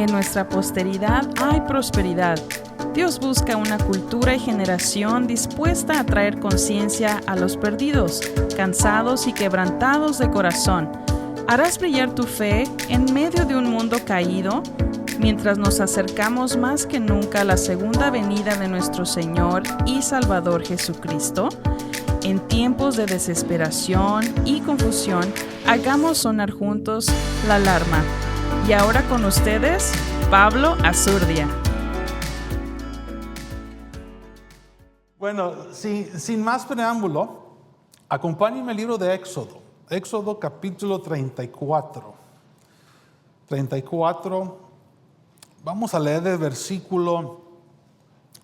En nuestra posteridad hay prosperidad. Dios busca una cultura y generación dispuesta a traer conciencia a los perdidos, cansados y quebrantados de corazón. ¿Harás brillar tu fe en medio de un mundo caído? Mientras nos acercamos más que nunca a la segunda venida de nuestro Señor y Salvador Jesucristo, en tiempos de desesperación y confusión, hagamos sonar juntos la alarma. Y ahora con ustedes, Pablo Azurdia. Bueno, sin más preámbulo, acompáñenme al libro de Éxodo. Éxodo capítulo 34. 34, vamos a leer del versículo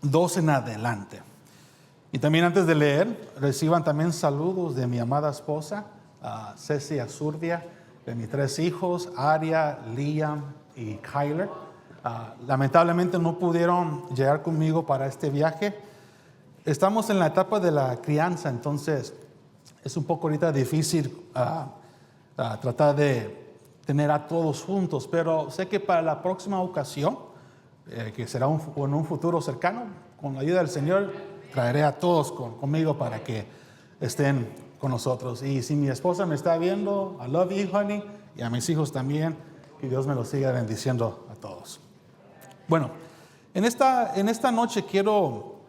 2 en adelante. Y también antes de leer, reciban también saludos de mi amada esposa, Ceci Azurdia, de mis 3 hijos, Aria, Liam y Kyler. Lamentablemente no pudieron llegar conmigo para este viaje. Estamos en la etapa de la crianza, entonces es un poco ahorita difícil tratar de tener a todos juntos, pero sé que para la próxima ocasión, que será en un futuro cercano, con la ayuda del Señor, traeré a todos conmigo para que estén con nosotros. Y si mi esposa me está viendo, I love you, honey, y a mis hijos también, que Dios me los siga bendiciendo a todos. Bueno, en esta noche quiero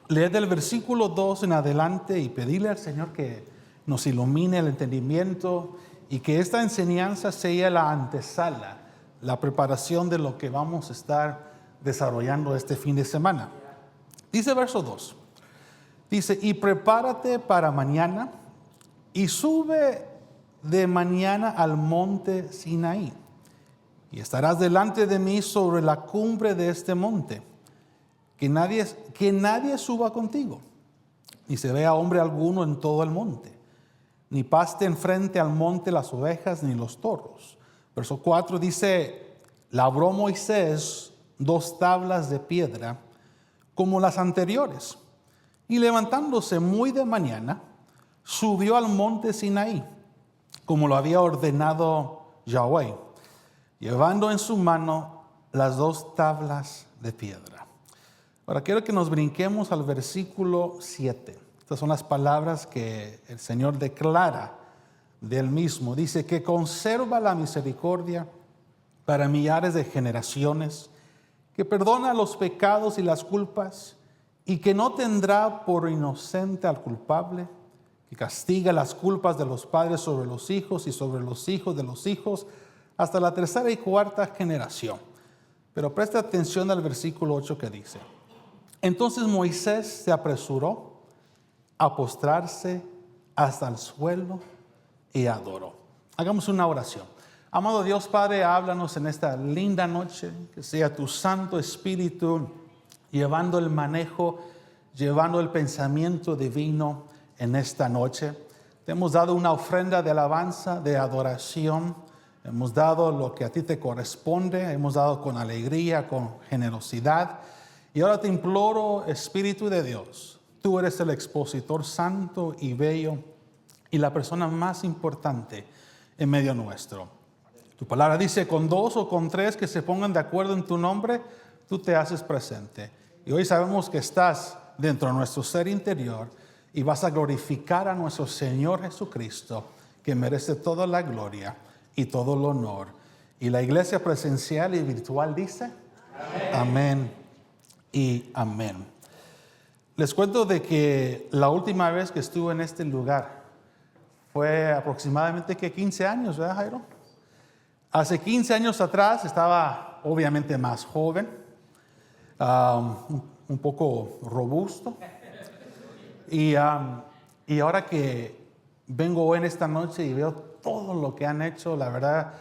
leer del versículo 2 en adelante y pedirle al Señor que nos ilumine el entendimiento y que esta enseñanza sea la antesala, la preparación de lo que vamos a estar desarrollando este fin de semana. Dice verso 2, dice, y prepárate para mañana y sube de mañana al monte Sinaí y estarás delante de mí sobre la cumbre de este monte. Que nadie suba contigo, ni se vea hombre alguno en todo el monte, ni paste enfrente al monte las ovejas ni los toros. Verso 4 dice, labró Moisés 2 tablas de piedra como las anteriores, y levantándose muy de mañana, subió al monte Sinaí, como lo había ordenado Yahweh, llevando en su mano las 2 tablas de piedra. Ahora quiero que nos brinquemos al versículo 7. Estas son las palabras que el Señor declara de Él mismo. Dice que conserva la misericordia para millares de generaciones, que perdona los pecados y las culpas, y que no tendrá por inocente al culpable, que castiga las culpas de los padres sobre los hijos y sobre los hijos de los hijos, hasta la 3ª y 4ª generación. Pero presta atención al versículo 8 que dice, entonces Moisés se apresuró a postrarse hasta el suelo y adoró. Hagamos una oración. Amado Dios Padre, háblanos en esta linda noche, que sea tu Santo Espíritu llevando el manejo, llevando el pensamiento divino en esta noche. Te hemos dado una ofrenda de alabanza, de adoración. Hemos dado lo que a ti te corresponde, hemos dado con alegría, con generosidad. Y ahora te imploro, Espíritu de Dios, tú eres el expositor santo y bello y la persona más importante en medio nuestro. Tu palabra dice, con 2 o con 3 que se pongan de acuerdo en tu nombre, tú te haces presente. Y hoy sabemos que estás dentro de nuestro ser interior y vas a glorificar a nuestro Señor Jesucristo, que merece toda la gloria y todo el honor. Y la iglesia presencial y virtual dice, amén y amén. Les cuento de que la última vez que estuve en este lugar fue aproximadamente 15 años, ¿verdad, Jairo? Hace 15 años atrás estaba obviamente más joven, un poco robusto. Y ahora que vengo hoy en esta noche y veo todo lo que han hecho, la verdad,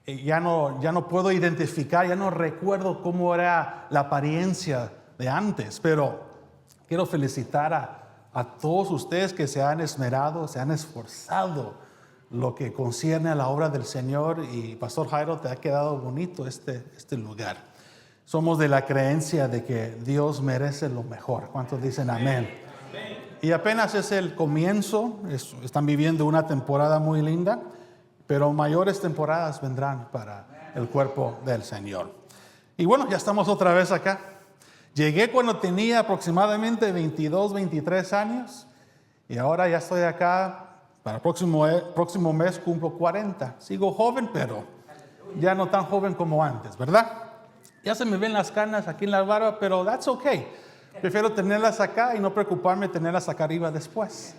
ya no puedo identificar, ya no recuerdo cómo era la apariencia de antes, pero quiero felicitar a todos ustedes que se han esmerado, se han esforzado lo que concierne a la obra del Señor. Y Pastor Jairo, te ha quedado bonito este lugar. Somos de la creencia de que Dios merece lo mejor. ¿Cuántos dicen amén? Y apenas es el comienzo, están viviendo una temporada muy linda, pero mayores temporadas vendrán para el cuerpo del Señor. Y bueno, ya estamos otra vez acá. Llegué cuando tenía aproximadamente 22, 23 años y ahora ya estoy acá. Para el próximo mes cumplo 40. Sigo joven, pero ya no tan joven como antes, ¿verdad? Ya se me ven las canas aquí en la barba, pero that's okay. Prefiero tenerlas acá y no preocuparme de tenerlas acá arriba después.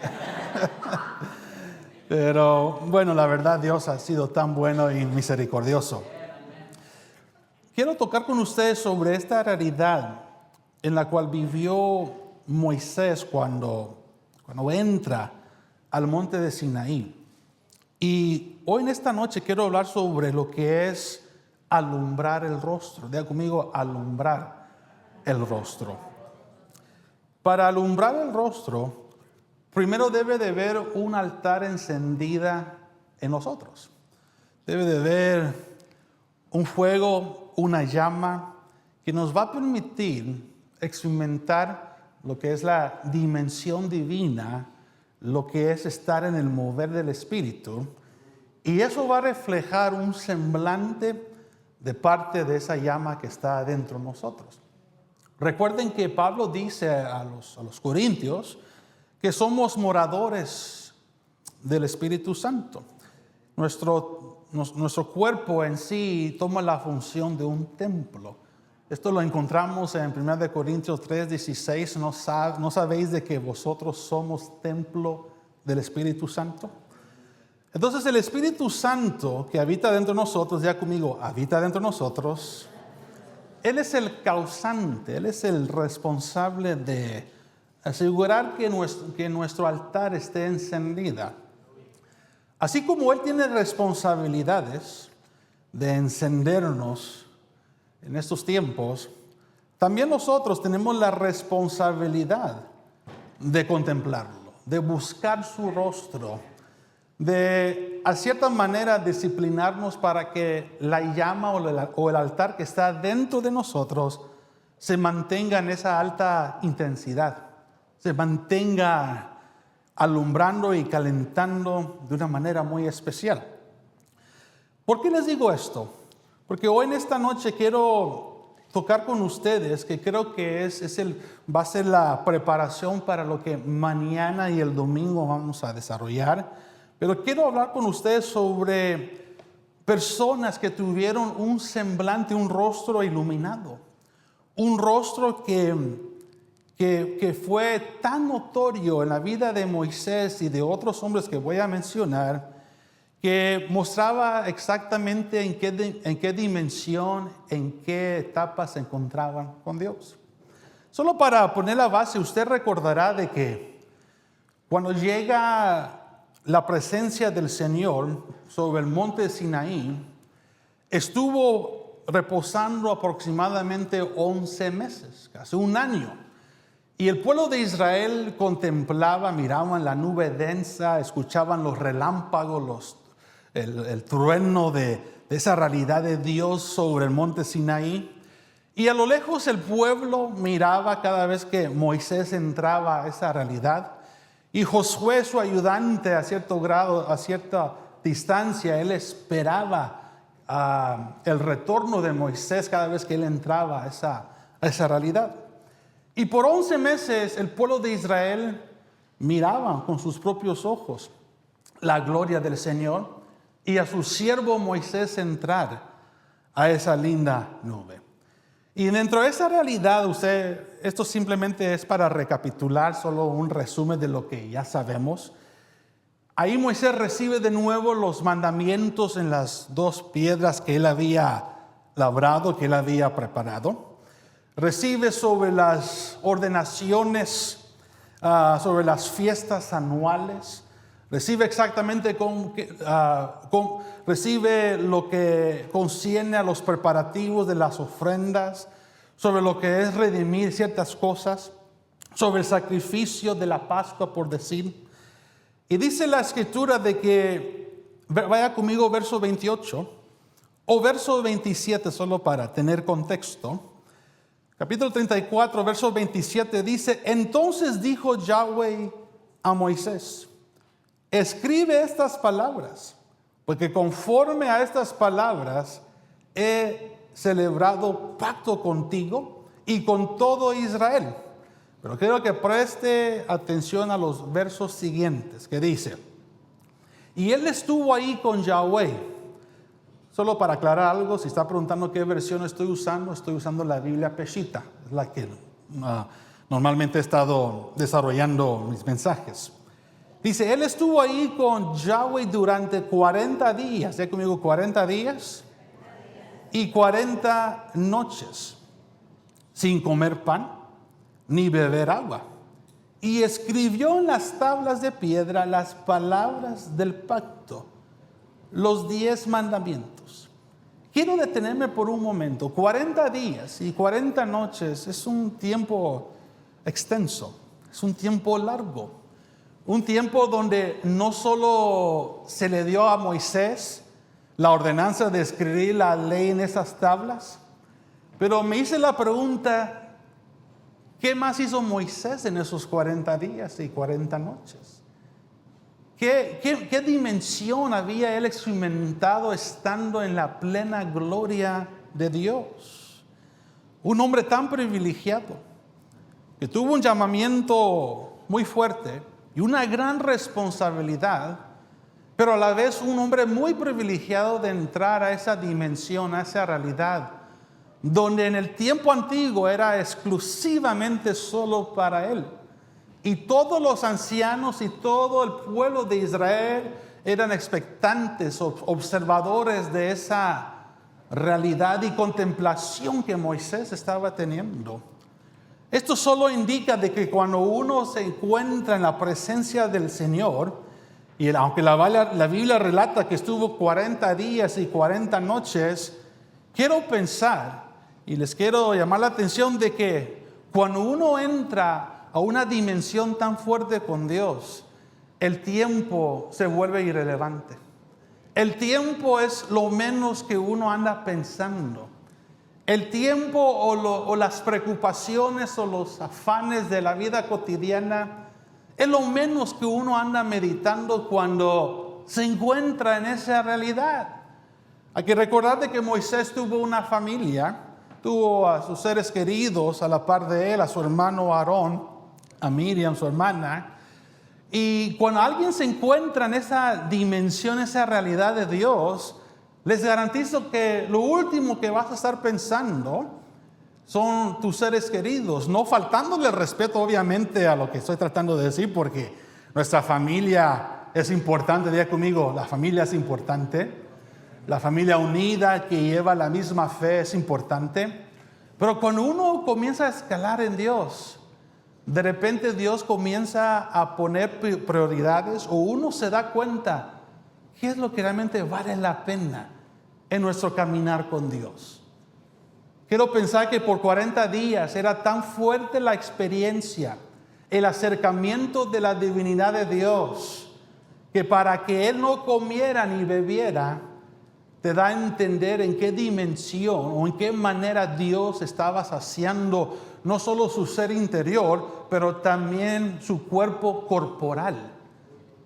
Pero bueno, la verdad, Dios ha sido tan bueno y misericordioso. Quiero tocar con ustedes sobre esta realidad en la cual vivió Moisés cuando entra al monte de Sinaí. Y hoy en esta noche quiero hablar sobre lo que es alumbrar el rostro. Diga conmigo, alumbrar el rostro. Para alumbrar el rostro, primero debe de haber un altar encendida en nosotros. Debe de haber un fuego, una llama que nos va a permitir experimentar lo que es la dimensión divina, lo que es estar en el mover del Espíritu, y eso va a reflejar un semblante de parte de esa llama que está dentro de nosotros. Recuerden que Pablo dice a los corintios que somos moradores del Espíritu Santo. Nuestro cuerpo en sí toma la función de un templo. Esto lo encontramos en 1 Corintios 3:16. ¿No sabéis de que vosotros somos templo del Espíritu Santo? Entonces el Espíritu Santo que habita dentro de nosotros, ya conmigo, habita dentro de nosotros. Él es el causante, Él es el responsable de asegurar que nuestro altar esté encendida. Así como Él tiene responsabilidades de encendernos en estos tiempos, también nosotros tenemos la responsabilidad de contemplarlo, de buscar su rostro, de a cierta manera disciplinarnos para que la llama o el altar que está dentro de nosotros se mantenga en esa alta intensidad, se mantenga alumbrando y calentando de una manera muy especial. ¿Por qué les digo esto? Porque hoy en esta noche quiero tocar con ustedes, que creo que va a ser la preparación para lo que mañana y el domingo vamos a desarrollar. Pero quiero hablar con ustedes sobre personas que tuvieron un semblante, un rostro iluminado. Un rostro que fue tan notorio en la vida de Moisés y de otros hombres que voy a mencionar, que mostraba exactamente en qué dimensión, en qué etapa se encontraban con Dios. Solo para poner la base, usted recordará de que cuando llega la presencia del Señor sobre el monte de Sinaí, estuvo reposando aproximadamente 11 meses, casi un año. Y el pueblo de Israel contemplaba, miraban la nube densa, escuchaban los relámpagos, el trueno de esa realidad de Dios sobre el monte Sinaí. Y a lo lejos el pueblo miraba cada vez que Moisés entraba a esa realidad. Y Josué, su ayudante, a cierto grado, a cierta distancia, él esperaba el retorno de Moisés cada vez que él entraba a esa realidad. Y por 11 meses el pueblo de Israel miraba con sus propios ojos la gloria del Señor y a su siervo Moisés entrar a esa linda nube. Y dentro de esa realidad, esto simplemente es para recapitular, solo un resumen de lo que ya sabemos. Ahí Moisés recibe de nuevo los mandamientos en las 2 piedras que él había labrado, que él había preparado. Recibe sobre las ordenaciones, sobre las fiestas anuales. Recibe exactamente recibe lo que concierne a los preparativos de las ofrendas, sobre lo que es redimir ciertas cosas, sobre el sacrificio de la Pascua, por decir. Y dice la Escritura de que, vaya conmigo verso 28 o verso 27, solo para tener contexto. Capítulo 34, verso 27 dice: entonces dijo Yahweh a Moisés: escribe estas palabras, porque conforme a estas palabras he celebrado pacto contigo y con todo Israel. Pero quiero que preste atención a los versos siguientes, que dice: y él estuvo ahí con Yahweh. Solo para aclarar algo, si está preguntando qué versión estoy usando la Biblia Peshitta, es la que normalmente he estado desarrollando mis mensajes. Dice, él estuvo ahí con Yahweh durante 40 días, ¿ya conmigo 40 días? Y 40 noches, sin comer pan, ni beber agua. Y escribió en las tablas de piedra las palabras del pacto, los 10 mandamientos. Quiero detenerme por un momento. 40 días y 40 noches es un tiempo extenso, es un tiempo largo. Un tiempo donde no solo se le dio a Moisés la ordenanza de escribir la ley en esas tablas, pero me hice la pregunta, ¿qué más hizo Moisés en esos 40 días y 40 noches? ¿Qué dimensión había él experimentado estando en la plena gloria de Dios? Un hombre tan privilegiado, que tuvo un llamamiento muy fuerte y una gran responsabilidad, pero a la vez un hombre muy privilegiado de entrar a esa dimensión, a esa realidad, donde en el tiempo antiguo era exclusivamente solo para él. Y todos los ancianos y todo el pueblo de Israel eran expectantes, observadores de esa realidad y contemplación que Moisés estaba teniendo. Esto solo indica de que cuando uno se encuentra en la presencia del Señor, y aunque la Biblia relata que estuvo 40 días y 40 noches, quiero pensar y les quiero llamar la atención de que cuando uno entra a una dimensión tan fuerte con Dios, el tiempo se vuelve irrelevante. El tiempo es lo menos que uno anda pensando. El tiempo o las preocupaciones o los afanes de la vida cotidiana es lo menos que uno anda meditando cuando se encuentra en esa realidad. Hay que recordar de que Moisés tuvo una familia, tuvo a sus seres queridos a la par de él, a su hermano Aarón, a Miriam, su hermana. Y cuando alguien se encuentra en esa dimensión, esa realidad de Dios, les garantizo que lo último que vas a estar pensando son tus seres queridos, no faltándole respeto obviamente a lo que estoy tratando de decir, porque nuestra familia es importante. Diga conmigo, la familia es importante, la familia unida que lleva la misma fe es importante, pero cuando uno comienza a escalar en Dios, de repente Dios comienza a poner prioridades, o uno se da cuenta ¿qué es lo que realmente vale la pena en nuestro caminar con Dios? Quiero pensar que por 40 días era tan fuerte la experiencia, el acercamiento de la divinidad de Dios, que para que Él no comiera ni bebiera, te da a entender en qué dimensión o en qué manera Dios estaba saciando no solo su ser interior, pero también su cuerpo corporal.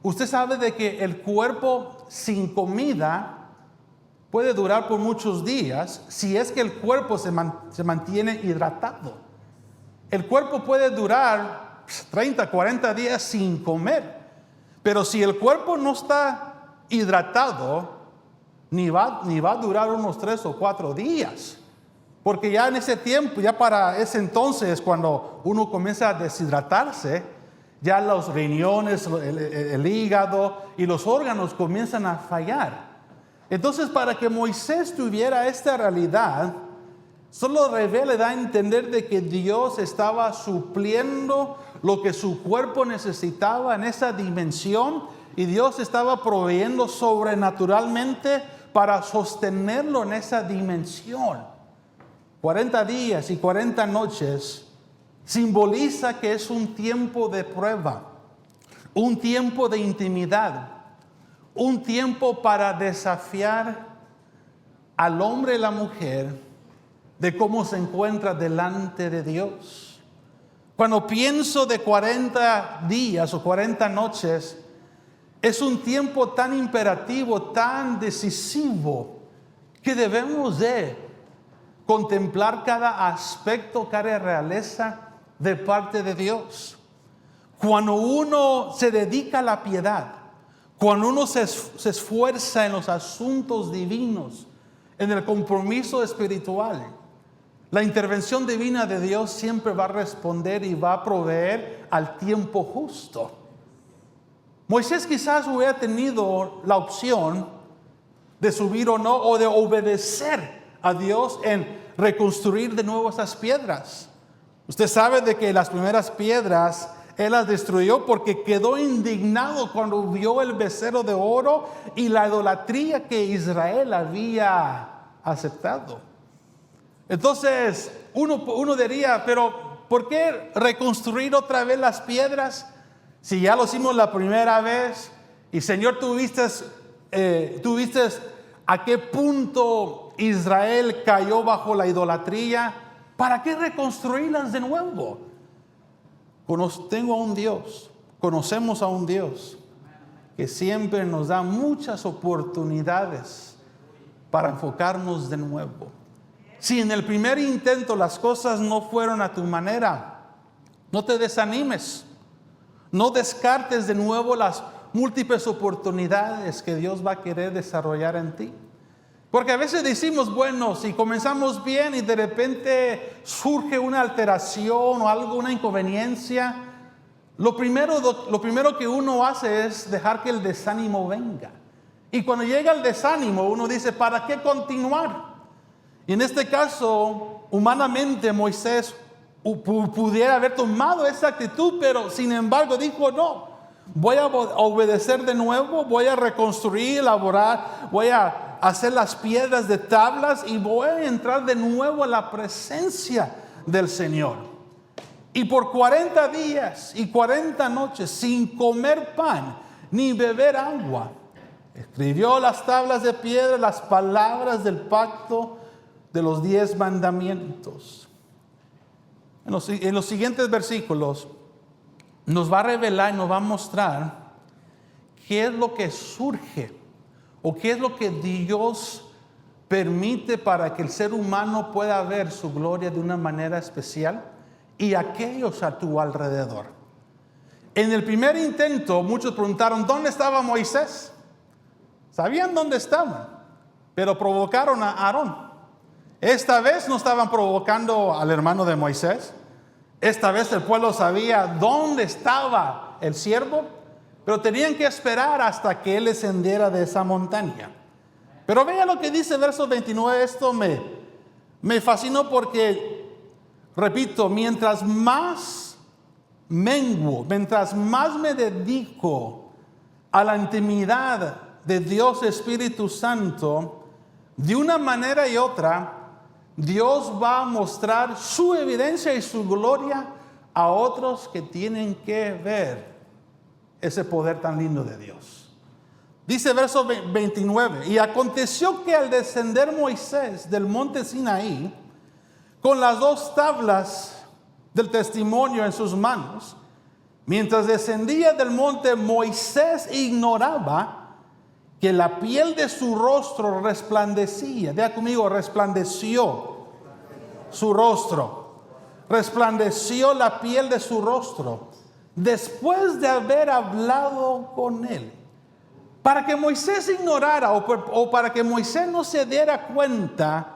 Usted sabe de que el cuerpo sin comida puede durar por muchos días si es que el cuerpo se mantiene hidratado. El cuerpo puede durar 30, 40 días sin comer, pero si el cuerpo no está hidratado, ni va a durar unos 3 o 4 días. Porque ya en ese tiempo, ya para ese entonces, cuando uno comienza a deshidratarse, ya los riñones, el hígado y los órganos comienzan a fallar. Entonces, para que Moisés tuviera esta realidad, solo le da a entender de que Dios estaba supliendo lo que su cuerpo necesitaba en esa dimensión, y Dios estaba proveyendo sobrenaturalmente para sostenerlo en esa dimensión. 40 días y 40 noches simboliza que es un tiempo de prueba, un tiempo de intimidad, un tiempo para desafiar al hombre y la mujer de cómo se encuentra delante de Dios. Cuando pienso de 40 días o 40 noches, es un tiempo tan imperativo, tan decisivo, que debemos de contemplar cada aspecto, cada realeza de parte de Dios. Cuando uno se dedica a la piedad, cuando uno se esfuerza en los asuntos divinos, en el compromiso espiritual, la intervención divina de Dios siempre va a responder y va a proveer al tiempo justo. Moisés quizás hubiera tenido la opción de subir o no, o de obedecer a Dios en reconstruir de nuevo esas piedras. Usted sabe de que las primeras piedras Él las destruyó porque quedó indignado cuando vio el becerro de oro y la idolatría que Israel había aceptado. Entonces, uno diría, pero ¿por qué reconstruir otra vez las piedras? Si ya lo hicimos la primera vez y Señor, tú viste a qué punto Israel cayó bajo la idolatría. ¿Para qué reconstruirlas de nuevo? Conocemos a un Dios que siempre nos da muchas oportunidades para enfocarnos de nuevo. Si en el primer intento las cosas no fueron a tu manera, no te desanimes. No descartes de nuevo las múltiples oportunidades que Dios va a querer desarrollar en ti. Porque a veces decimos, bueno, si comenzamos bien y de repente surge una alteración o algo, una inconveniencia, lo primero que uno hace es dejar que el desánimo venga. Y cuando llega el desánimo, uno dice, ¿para qué continuar? Y en este caso, humanamente Moisés pudiera haber tomado esa actitud, pero sin embargo dijo, no, voy a obedecer de nuevo, voy a reconstruir, elaborar, voy a hacer las piedras de tablas y voy a entrar de nuevo a la presencia del Señor. Y por 40 días y 40 noches, sin comer pan ni beber agua, escribió las tablas de piedra, las palabras del pacto de los 10 mandamientos. En los siguientes versículos nos va a revelar y nos va a mostrar qué es lo que surge o qué es lo que Dios permite para que el ser humano pueda ver su gloria de una manera especial y aquellos a tu alrededor. En el primer intento muchos preguntaron, ¿dónde estaba Moisés? Sabían dónde estaban, pero provocaron a Aarón. Esta vez no estaban provocando al hermano de Moisés. Esta vez el pueblo sabía dónde estaba el siervo, pero tenían que esperar hasta que él descendiera de esa montaña. Pero vea lo que dice verso 29. Esto me fascinó porque, repito, mientras más menguo, mientras más me dedico a la intimidad de Dios Espíritu Santo, de una manera y otra, Dios va a mostrar su evidencia y su gloria a otros que tienen que ver ese poder tan lindo de Dios. Dice verso 29, y aconteció que al descender Moisés del monte Sinaí, con las 2 tablas del testimonio en sus manos, mientras descendía del monte, Moisés ignoraba que la piel de su rostro resplandecía. Vea conmigo, resplandeció su rostro. Resplandeció la piel de su rostro después de haber hablado con él. Para que Moisés ignorara o para que Moisés no se diera cuenta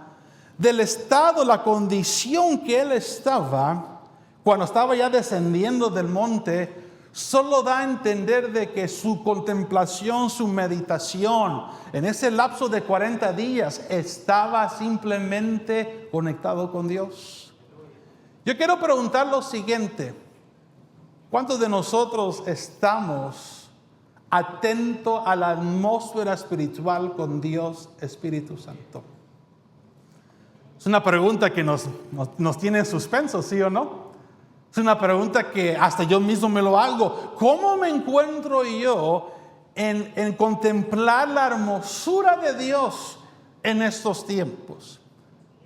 del estado, la condición que él estaba cuando estaba ya descendiendo del monte, solo da a entender de que su contemplación, su meditación en ese lapso de 40 días estaba simplemente conectado con Dios. Yo quiero preguntar lo siguiente: ¿cuántos de nosotros estamos atentos a la atmósfera espiritual con Dios Espíritu Santo? Es una pregunta que nos tiene en suspenso, ¿sí o no? Es una pregunta que hasta yo mismo me lo hago. ¿Cómo me encuentro yo en contemplar la hermosura de Dios en estos tiempos?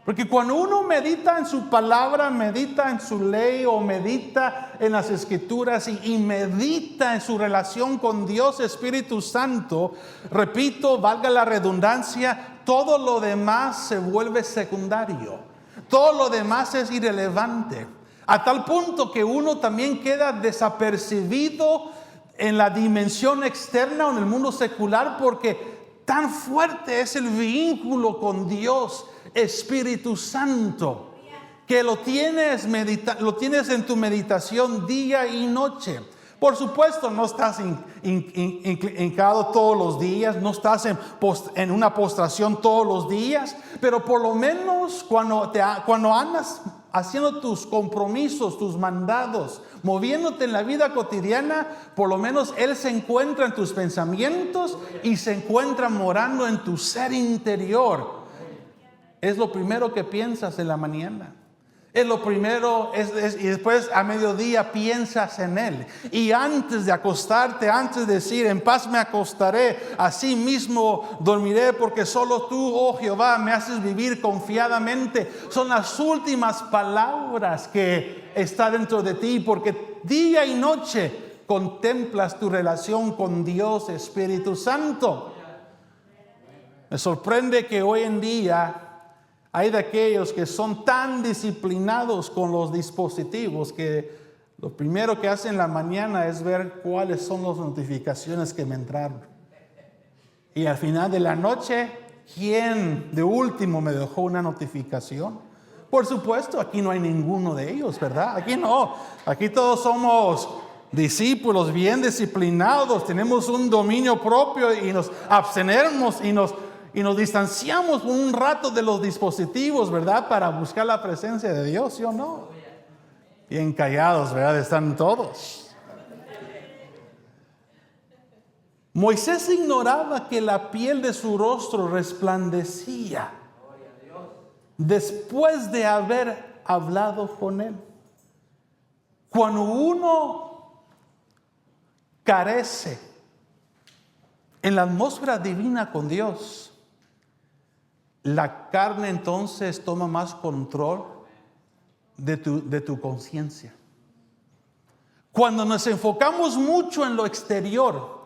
Porque cuando uno medita en su palabra, medita en su ley o medita en las escrituras y medita en su relación con Dios Espíritu Santo, repito, valga la redundancia, todo lo demás se vuelve secundario. Todo lo demás es irrelevante. A tal punto que uno también queda desapercibido en la dimensión externa o en el mundo secular, porque tan fuerte es el vínculo con Dios, Espíritu Santo, que lo tienes en tu meditación día y noche. Por supuesto, no estás hincado todos los días, no estás en una postración todos los días, pero por lo menos cuando andas haciendo tus compromisos, tus mandados, moviéndote en la vida cotidiana, por lo menos Él se encuentra en tus pensamientos y se encuentra morando en tu ser interior. Es lo primero que piensas en la mañana. Es lo primero, y después a mediodía piensas en Él. Y antes de acostarte, antes de decir, en paz me acostaré, así mismo dormiré, porque solo tú, oh Jehová, me haces vivir confiadamente. Son las últimas palabras que están dentro de ti, porque día y noche contemplas tu relación con Dios, Espíritu Santo. Me sorprende que hoy en día hay de aquellos que son tan disciplinados con los dispositivos que lo primero que hacen en la mañana es ver cuáles son las notificaciones que me entraron. Y al final de la noche, ¿quién de último me dejó una notificación? Por supuesto, aquí no hay ninguno de ellos, ¿verdad? Aquí no. Aquí todos somos discípulos bien disciplinados, tenemos un dominio propio y nos abstenemos y nos distanciamos por un rato de los dispositivos, ¿verdad? Para buscar la presencia de Dios, ¿sí o no? Bien callados, ¿verdad? Están todos. Moisés ignoraba que la piel de su rostro resplandecía después de haber hablado con Él. Cuando uno carece en la atmósfera divina con Dios, la carne entonces toma más control de tu conciencia. Cuando nos enfocamos mucho en lo exterior,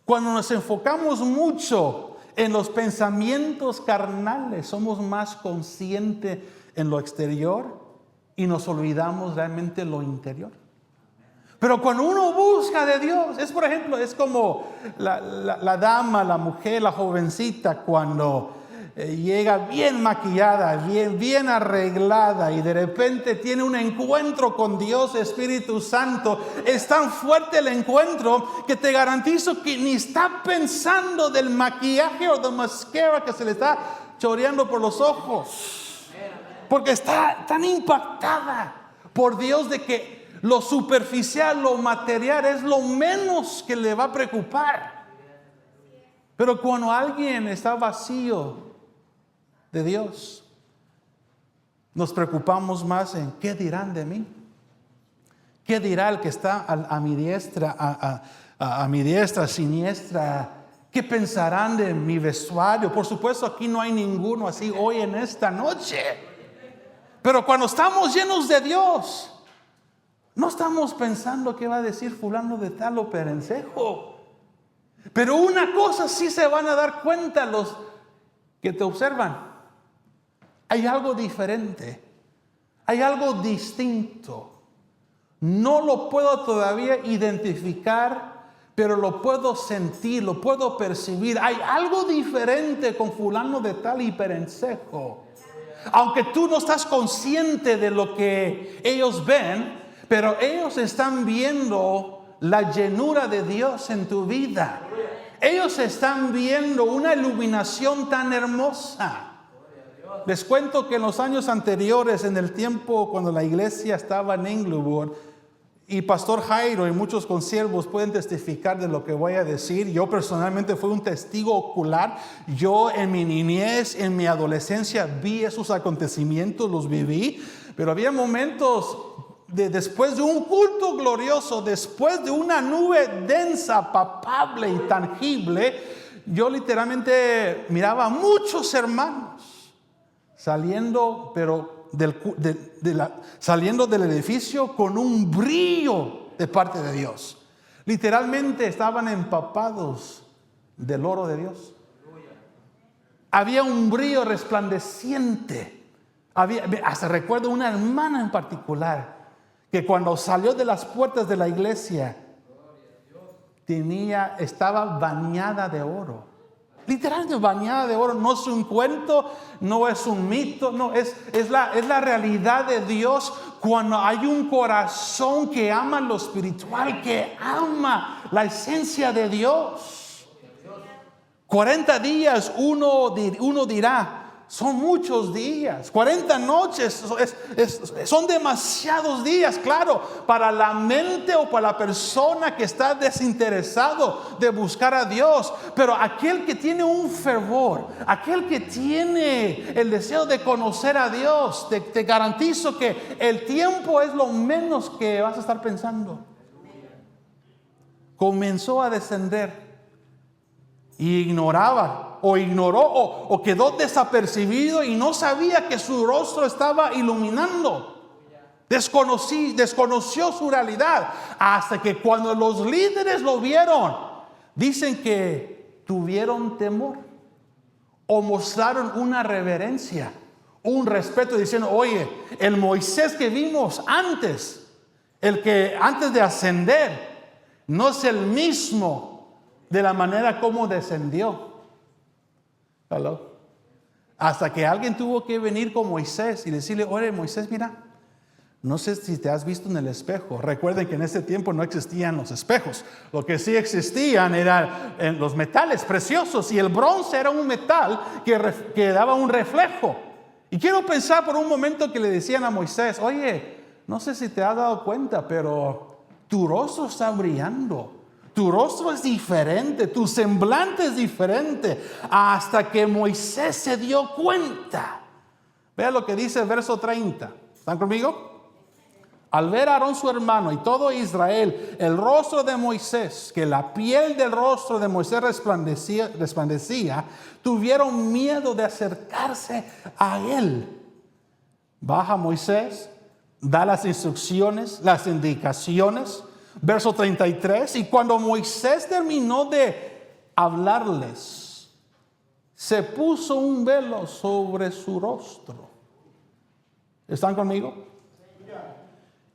cuando nos enfocamos mucho en los pensamientos carnales, somos más conscientes en lo exterior y nos olvidamos realmente lo interior. Pero cuando uno busca de Dios, por ejemplo, es como la dama, la mujer, la jovencita cuando llega bien maquillada, bien arreglada y de repente tiene un encuentro con Dios, Espíritu Santo. Es tan fuerte el encuentro que te garantizo que ni está pensando del maquillaje o de mascara que se le está choreando por los ojos, porque está tan impactada por Dios de que lo superficial, lo material es lo menos que le va a preocupar. Pero cuando alguien está vacío de Dios, nos preocupamos más en qué dirán de mí, qué dirá el que está a mi diestra, a mi diestra, siniestra, qué pensarán de mi vestuario. Por supuesto, aquí no hay ninguno así hoy en esta noche. Pero cuando estamos llenos de Dios, no estamos pensando qué va a decir fulano de tal o perencejo. Pero una cosa sí se van a dar cuenta los que te observan. Hay algo diferente, hay algo distinto. No lo puedo todavía identificar, pero lo puedo sentir, lo puedo percibir. Hay algo diferente con fulano de tal y perencejo. Aunque tú no estás consciente de lo que ellos ven, pero ellos están viendo la llenura de Dios en tu vida. Ellos están viendo una iluminación tan hermosa. Les cuento que en los años anteriores, en el tiempo cuando la iglesia estaba en Inglewood, y Pastor Jairo y muchos consiervos pueden testificar de lo que voy a decir. Yo personalmente fui un testigo ocular. Yo en mi niñez, en mi adolescencia, vi esos acontecimientos, los viví. Pero había momentos después de un culto glorioso, después de una nube densa, palpable y tangible, yo literalmente miraba a muchos hermanos saliendo, pero saliendo del edificio con un brillo de parte de Dios. Literalmente estaban empapados del oro de Dios. Había un brillo resplandeciente Hasta recuerdo una hermana en particular que cuando salió de las puertas de la iglesia estaba bañada de oro. Literalmente bañada de oro. No es un cuento, no es un mito, no, es la realidad de Dios cuando hay un corazón que ama lo espiritual, que ama la esencia de Dios. 40 días uno dirá, son muchos días. 40 noches son demasiados días, claro, para la mente o para la persona que está desinteresado de buscar a Dios. Pero aquel que tiene un fervor, aquel que tiene el deseo de conocer a Dios, te garantizo que el tiempo es lo menos que vas a estar pensando. Comenzó a descender y ignoró o quedó desapercibido y no sabía que su rostro estaba iluminando. Desconoció su realidad hasta que cuando los líderes lo vieron, dicen que tuvieron temor o mostraron una reverencia, un respeto, diciendo: oye, el Moisés que vimos antes, el que antes de ascender, no es el mismo de la manera como descendió. Hello. Hasta que alguien tuvo que venir con Moisés y decirle: oye, Moisés, mira, no sé si te has visto en el espejo. Recuerden que en ese tiempo no existían los espejos. Lo que sí existían eran los metales preciosos, y el bronce era un metal que daba un reflejo. Y quiero pensar por un momento que le decían a Moisés: oye, no sé si te has dado cuenta, pero tu rostro está brillando. Tu rostro es diferente, tu semblante es diferente. Hasta que Moisés se dio cuenta. Vea lo que dice el verso 30. ¿Están conmigo? Al ver a Aarón su hermano y todo Israel el rostro de Moisés, que la piel del rostro de Moisés resplandecía, tuvieron miedo de acercarse a él. Baja Moisés, da las instrucciones, las indicaciones. Verso 33, y cuando Moisés terminó de hablarles, se puso un velo sobre su rostro. ¿Están conmigo?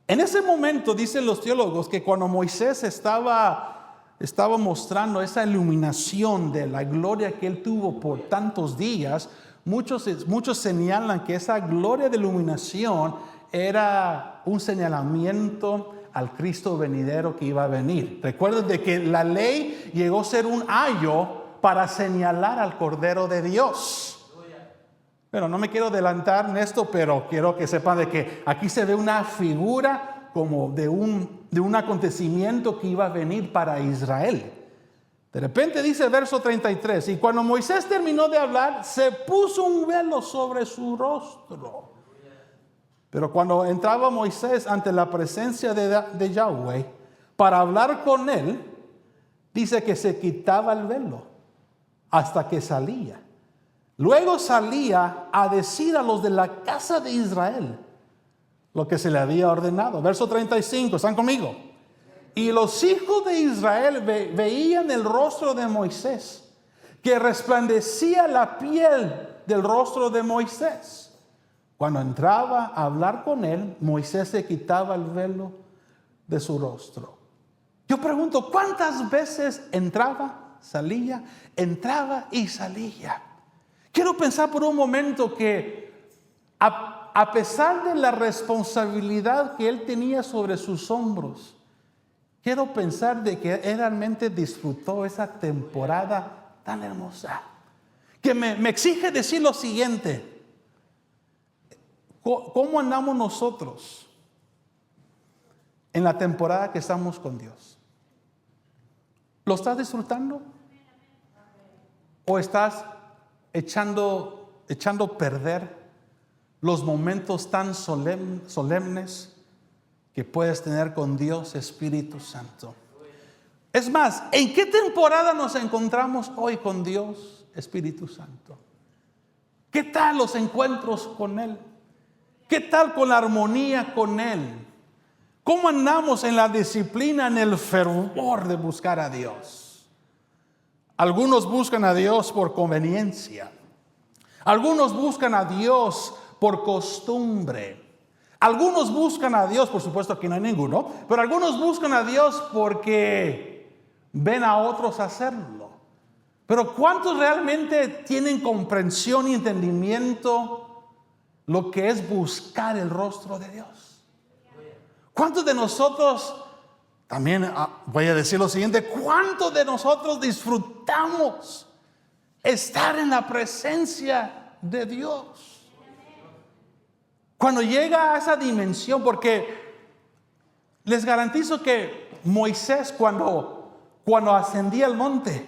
En ese momento dicen los teólogos que cuando Moisés estaba mostrando esa iluminación de la gloria que él tuvo por tantos días, muchos señalan que esa gloria de iluminación era un señalamiento al Cristo venidero que iba a venir. Recuerden de que la ley llegó a ser un ayo para señalar al Cordero de Dios. Bueno, no me quiero adelantar en esto, pero quiero que sepan de que aquí se ve una figura como de un acontecimiento que iba a venir para Israel. De repente dice el verso 33, y cuando Moisés terminó de hablar, se puso un velo sobre su rostro. Pero cuando entraba Moisés ante la presencia de Yahweh para hablar con él, dice que se quitaba el velo hasta que salía. Luego salía a decir a los de la casa de Israel lo que se le había ordenado. Verso 35, ¿están conmigo? Y los hijos de Israel veían el rostro de Moisés, que resplandecía la piel del rostro de Moisés. Cuando entraba a hablar con él, Moisés se quitaba el velo de su rostro. Yo pregunto, ¿cuántas veces entraba, salía, entraba y salía? Quiero pensar por un momento que a pesar de la responsabilidad que él tenía sobre sus hombros, quiero pensar de que él realmente disfrutó esa temporada tan hermosa. Que me exige decir lo siguiente: ¿cómo andamos nosotros en la temporada que estamos con Dios? ¿Lo estás disfrutando? ¿O estás echando perder los momentos tan solemnes que puedes tener con Dios Espíritu Santo? Es más, ¿en qué temporada nos encontramos hoy con Dios Espíritu Santo? ¿Qué tal los encuentros con Él? ¿Qué tal con la armonía con Él? ¿Cómo andamos en la disciplina, en el fervor de buscar a Dios? Algunos buscan a Dios por conveniencia. Algunos buscan a Dios por costumbre. Algunos buscan a Dios, por supuesto aquí no hay ninguno, pero algunos buscan a Dios porque ven a otros hacerlo. Pero ¿cuántos realmente tienen comprensión y entendimiento lo que es buscar el rostro de Dios? ¿Cuántos de nosotros, también voy a decir lo siguiente, cuántos de nosotros disfrutamos estar en la presencia de Dios? Cuando llega a esa dimensión, porque les garantizo que Moisés cuando ascendía al monte,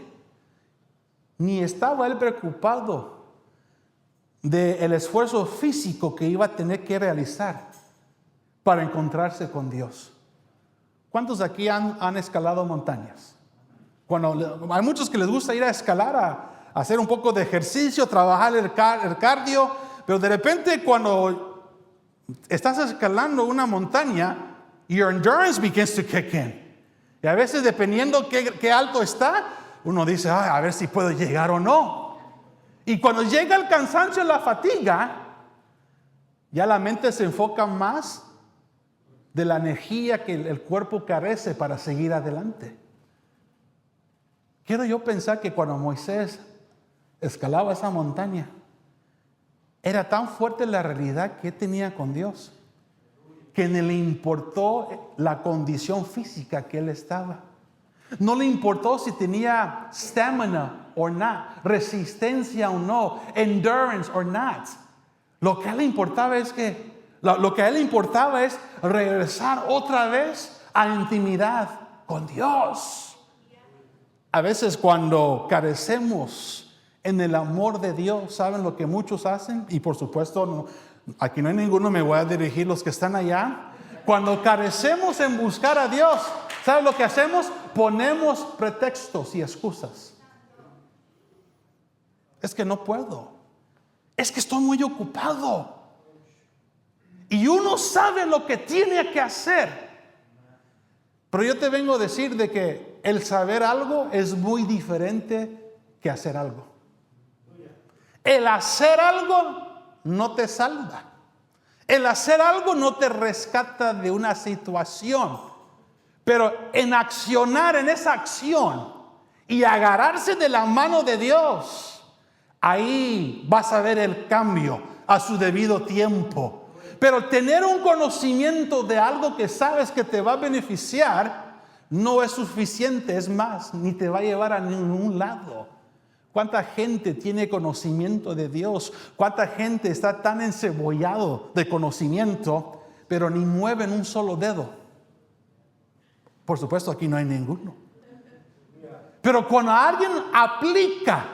ni estaba él preocupado del esfuerzo físico que iba a tener que realizar para encontrarse con Dios. ¿Cuántos aquí han escalado montañas? Hay muchos que les gusta ir a escalar, a hacer un poco de ejercicio, trabajar el cardio, pero de repente cuando estás escalando una montaña, your endurance begins to kick in. Y a veces, dependiendo qué alto está, uno dice, a ver si puedo llegar o no. Y cuando llega el cansancio y la fatiga, ya la mente se enfoca más de la energía que el cuerpo carece para seguir adelante. Quiero yo pensar que cuando Moisés escalaba esa montaña, era tan fuerte la realidad que tenía con Dios, que no le importó la condición física que él estaba. No le importó si tenía stamina o no, resistencia o no, endurance or not. Lo que a él le importaba es regresar otra vez a intimidad con Dios. A veces cuando carecemos en el amor de Dios, ¿saben lo que muchos hacen? Y por supuesto, aquí no hay ninguno, me voy a dirigir los que están allá. Cuando carecemos en buscar a Dios, ¿saben lo que hacemos? Ponemos pretextos y excusas. Es que no puedo. Es que estoy muy ocupado. Y uno sabe lo que tiene que hacer. Pero yo te vengo a decir de que el saber algo es muy diferente que hacer algo. El hacer algo no te salva. El hacer algo no te rescata de una situación. Pero en accionar en esa acción y agarrarse de la mano de Dios, ahí vas a ver el cambio a su debido tiempo. Pero tener un conocimiento de algo que sabes que te va a beneficiar no es suficiente, es más, ni te va a llevar a ningún lado. ¿Cuánta gente tiene conocimiento de Dios? ¿Cuánta gente está tan encebollado de conocimiento, pero ni mueven un solo dedo? Por supuesto, aquí no hay ninguno. Pero cuando alguien aplica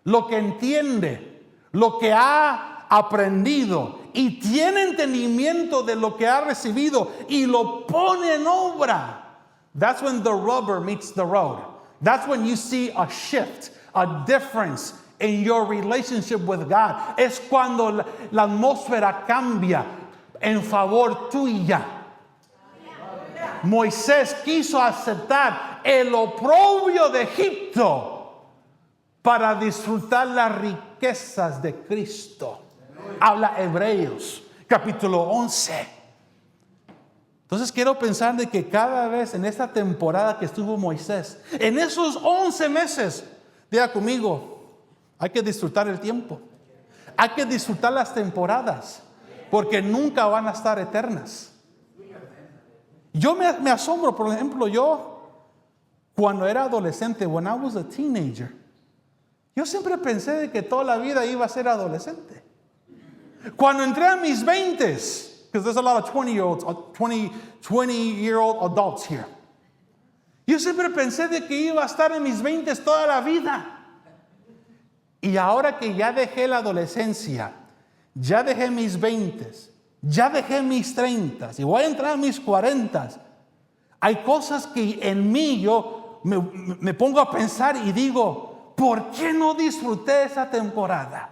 lo que entiende, lo que ha aprendido y tiene entendimiento de lo que ha recibido y lo pone en obra, that's when the rubber meets the road. That's when you see a shift, a difference in your relationship with God. Es cuando la atmósfera cambia en favor tuya. Moisés quiso aceptar el oprobio de Egipto para disfrutar las riquezas de Cristo. Habla Hebreos capítulo 11. Entonces quiero pensar de que cada vez en esta temporada que estuvo Moisés, en esos 11 meses, diga conmigo, hay que disfrutar el tiempo. Hay que disfrutar las temporadas, porque nunca van a estar eternas. Yo me asombro, por ejemplo, yo cuando era adolescente, when I was a teenager, yo siempre pensé de que toda la vida iba a ser adolescente. Cuando entré a mis 20s, because there's a lot of 20-year-old adults here. Yo siempre pensé de que iba a estar en mis 20s toda la vida. Y ahora que ya dejé la adolescencia, ya dejé mis 20s, ya dejé mis 30s y voy a entrar a mis 40s, hay cosas que en mí yo me pongo a pensar y digo, ¿por qué no disfruté esa temporada?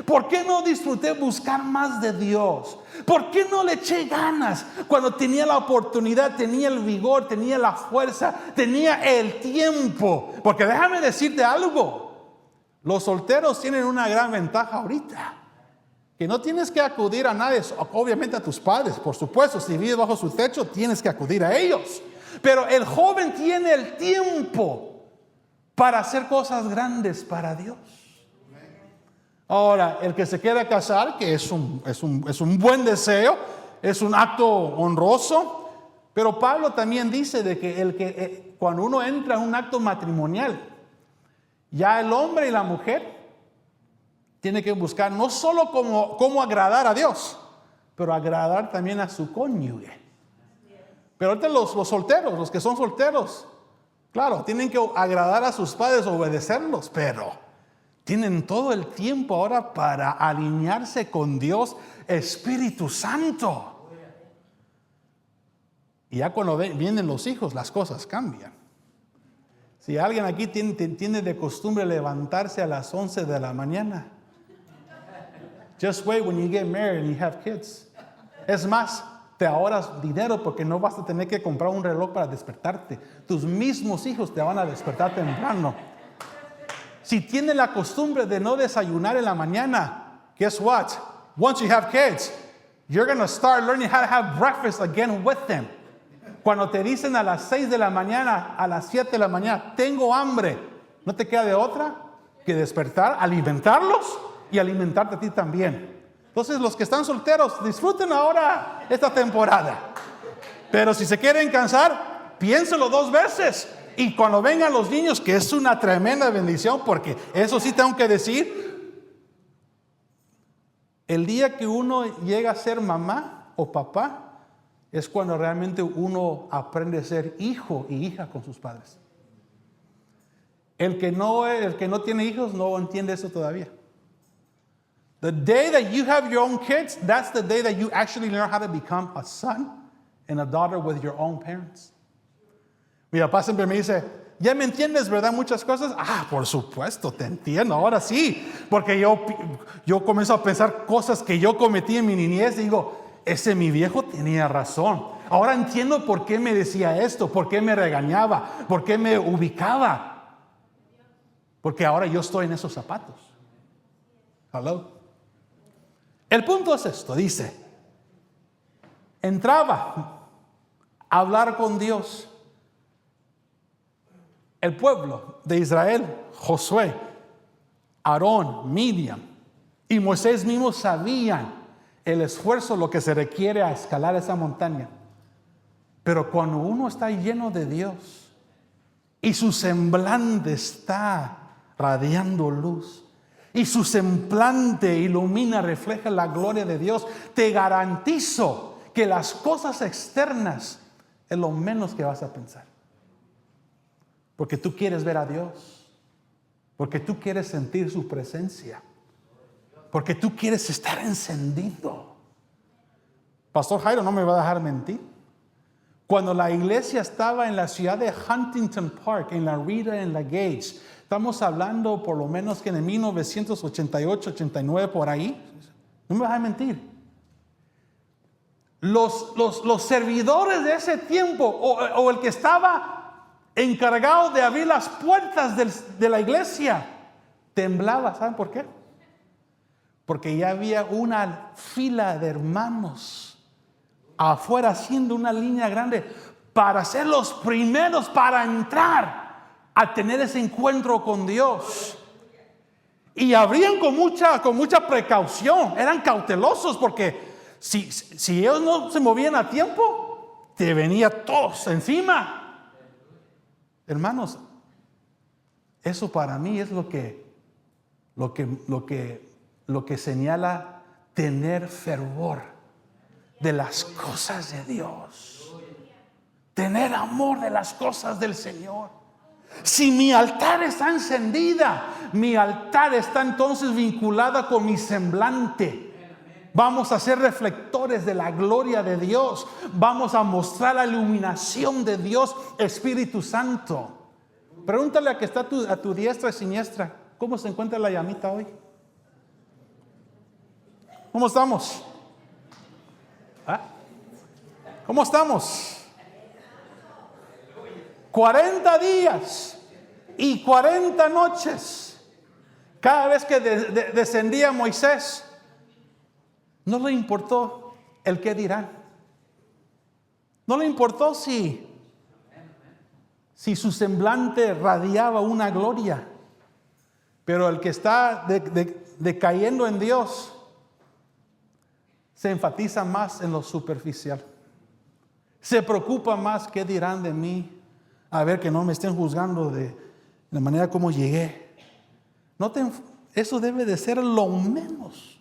¿Por qué no disfruté buscar más de Dios? ¿Por qué no le eché ganas cuando tenía la oportunidad, tenía el vigor, tenía la fuerza, tenía el tiempo? Porque déjame decirte algo, los solteros tienen una gran ventaja ahorita, que no tienes que acudir a nadie, obviamente a tus padres, por supuesto, si vives bajo su techo, tienes que acudir a ellos. Pero el joven tiene el tiempo para hacer cosas grandes para Dios. Ahora, el que se quiera casar, que es un buen deseo, es un acto honroso, pero Pablo también dice de que cuando uno entra en un acto matrimonial, ya el hombre y la mujer tienen que buscar no solo cómo agradar a Dios, pero agradar también a su cónyuge. Pero ahorita los solteros, los que son solteros, claro, tienen que agradar a sus padres, obedecerlos, pero tienen todo el tiempo ahora para alinearse con Dios, Espíritu Santo. Y ya cuando vienen los hijos, las cosas cambian. Si alguien aquí tiene de costumbre levantarse a las 11 de la mañana, just wait when you get married and you have kids. Es más, te ahorras dinero porque no vas a tener que comprar un reloj para despertarte. Tus mismos hijos te van a despertar temprano. Si tiene la costumbre de no desayunar en la mañana, guess what? Once you have kids, you're going to start learning how to have breakfast again with them. Cuando te dicen a las 6 de la mañana, a las 7 de la mañana, tengo hambre, ¿no te queda de otra que despertar, alimentarlos y alimentarte a ti también? Entonces, los que están solteros, disfruten ahora esta temporada. Pero si se quieren cansar, piénselo 2 veces. Y cuando vengan los niños, que es una tremenda bendición, porque eso sí tengo que decir, el día que uno llega a ser mamá o papá, es cuando realmente uno aprende a ser hijo y hija con sus padres. El que no tiene hijos no entiende eso todavía. The day that you have your own kids, that's the day that you actually learn how to become a son and a daughter with your own parents. Mi papá siempre me dice, ¿ya me entiendes, verdad, muchas cosas? Ah, por supuesto, te entiendo, ahora sí. Porque yo comienzo a pensar cosas que yo cometí en mi niñez y digo, mi viejo tenía razón. Ahora entiendo por qué me decía esto, por qué me regañaba, por qué me ubicaba. Porque ahora yo estoy en esos zapatos. Hello. El punto es esto, dice, entraba a hablar con Dios. El pueblo de Israel, Josué, Aarón, Miriam y Moisés mismos sabían el esfuerzo, lo que se requiere a escalar esa montaña. Pero cuando uno está lleno de Dios y su semblante está radiando luz y su semblante ilumina, refleja la gloria de Dios, te garantizo que las cosas externas es lo menos que vas a pensar. Porque tú quieres ver a Dios. Porque tú quieres sentir su presencia. Porque tú quieres estar encendido. Pastor Jairo no me va a dejar mentir. Cuando la iglesia estaba en la ciudad de Huntington Park, en la Reader, en la Gates, estamos hablando por lo menos que en 1988, 89, por ahí. No me vas a mentir. Los servidores de ese tiempo, o el que estaba encargado de abrir las puertas de la iglesia, temblaba. ¿Saben por qué? Porque ya había una fila de hermanos afuera haciendo una línea grande para ser los primeros para entrar a tener ese encuentro con Dios. Y abrían con mucha precaución, eran cautelosos, porque si ellos no se movían a tiempo, te venía todos encima. Hermanos, eso para mí es lo que señala tener fervor de las cosas de Dios, tener amor de las cosas del Señor. Si mi altar está encendida, mi altar está entonces vinculada con mi semblante. Vamos a ser reflectores de la gloria de Dios. Vamos a mostrar la iluminación de Dios, Espíritu Santo. Pregúntale a que está a tu diestra y siniestra, ¿cómo se encuentra la llamita hoy? ¿Cómo estamos? ¿Ah? ¿Cómo estamos? 40 días y 40 noches. Cada vez que descendía Moisés, No le importó el qué dirán. No le importó si su semblante radiaba una gloria. Pero el que está decayendo en Dios se enfatiza más en lo superficial. Se preocupa más qué dirán de mí. A ver, que no me estén juzgando de la manera como llegué. Eso debe de ser lo menos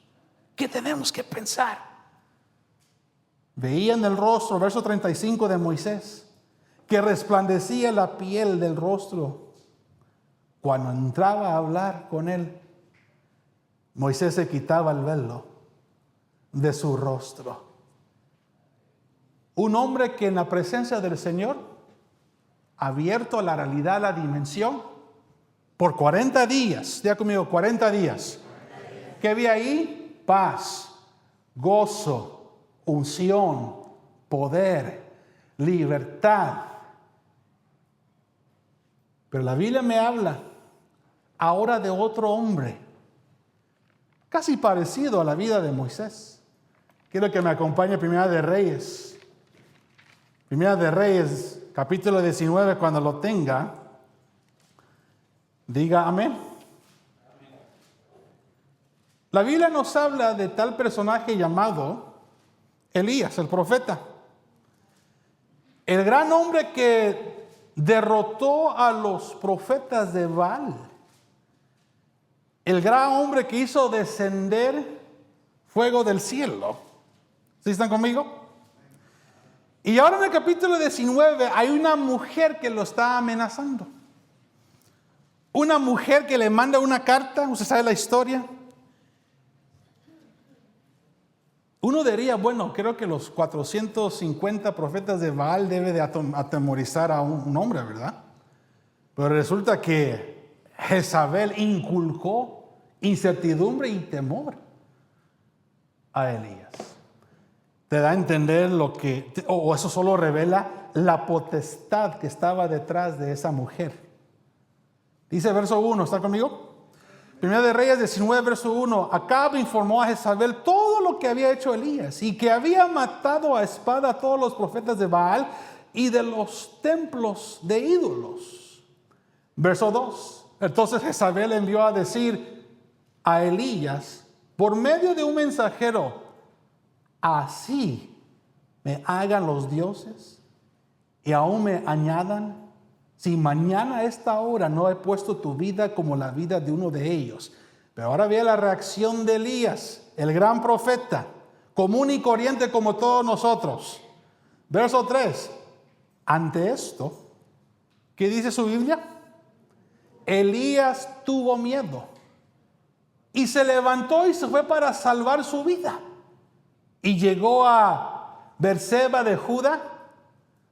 que tenemos que pensar. Veía en el rostro, verso 35 de Moisés, que resplandecía la piel del rostro. Cuando entraba a hablar con él, Moisés se quitaba el velo de su rostro. Un hombre que en la presencia del Señor, abierto a la realidad, a la dimensión, por 40 días, diga conmigo, 40 días. ¿Qué había ahí? Paz, gozo, unción, poder, libertad. Pero la Biblia me habla ahora de otro hombre, casi parecido a la vida de Moisés. Quiero que me acompañe a Primera de Reyes. Primera de Reyes, capítulo 19, cuando lo tenga, diga amén. La Biblia nos habla de tal personaje llamado Elías, el profeta. El gran hombre que derrotó a los profetas de Baal. El gran hombre que hizo descender fuego del cielo. ¿Sí están conmigo? Y ahora en el capítulo 19 hay una mujer que lo está amenazando. Una mujer que le manda una carta. ¿Usted sabe la historia? Uno diría, bueno, creo que los 450 profetas de Baal debe de atemorizar a un hombre, ¿verdad? Pero resulta que Jezabel inculcó incertidumbre y temor a Elías. Te da a entender o eso solo revela la potestad que estaba detrás de esa mujer. Dice verso 1, ¿está conmigo? Primera de Reyes 19, verso 1. Acab informó a Jezabel todo lo que había hecho Elías y que había matado a espada a todos los profetas de Baal y de los templos de ídolos. Verso 2. Entonces Jezabel envió a decir a Elías por medio de un mensajero: así me hagan los dioses y aún me añadan, si mañana a esta hora no he puesto tu vida como la vida de uno de ellos. Pero ahora ve la reacción de Elías, el gran profeta, común y corriente como todos nosotros. Verso 3. Ante esto, ¿qué dice su Biblia? Elías tuvo miedo y se levantó y se fue para salvar su vida. Y llegó a Berseba de Judá,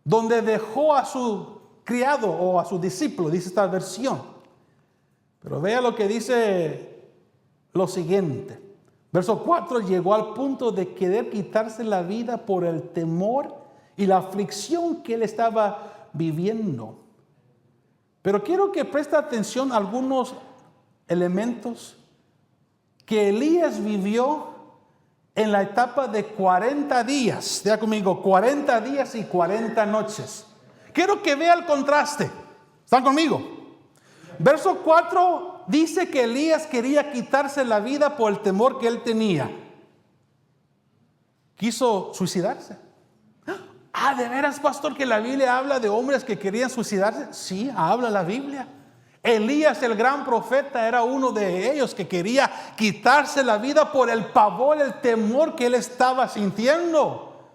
donde dejó a su criado o a su discípulo, dice esta versión. Pero vea lo que dice lo siguiente. Verso 4, llegó al punto de querer quitarse la vida por el temor y la aflicción que él estaba viviendo. Pero quiero que preste atención a algunos elementos que Elías vivió en la etapa de 40 días. Diga conmigo, 40 días y 40 noches. Quiero que vea el contraste. ¿Están conmigo? Verso 4 dice que Elías quería quitarse la vida por el temor que él tenía. Quiso suicidarse. Ah, ¿de veras, pastor, que la Biblia habla de hombres que querían suicidarse? Sí, habla la Biblia. Elías, el gran profeta, era uno de ellos que quería quitarse la vida por el pavor, el temor que él estaba sintiendo.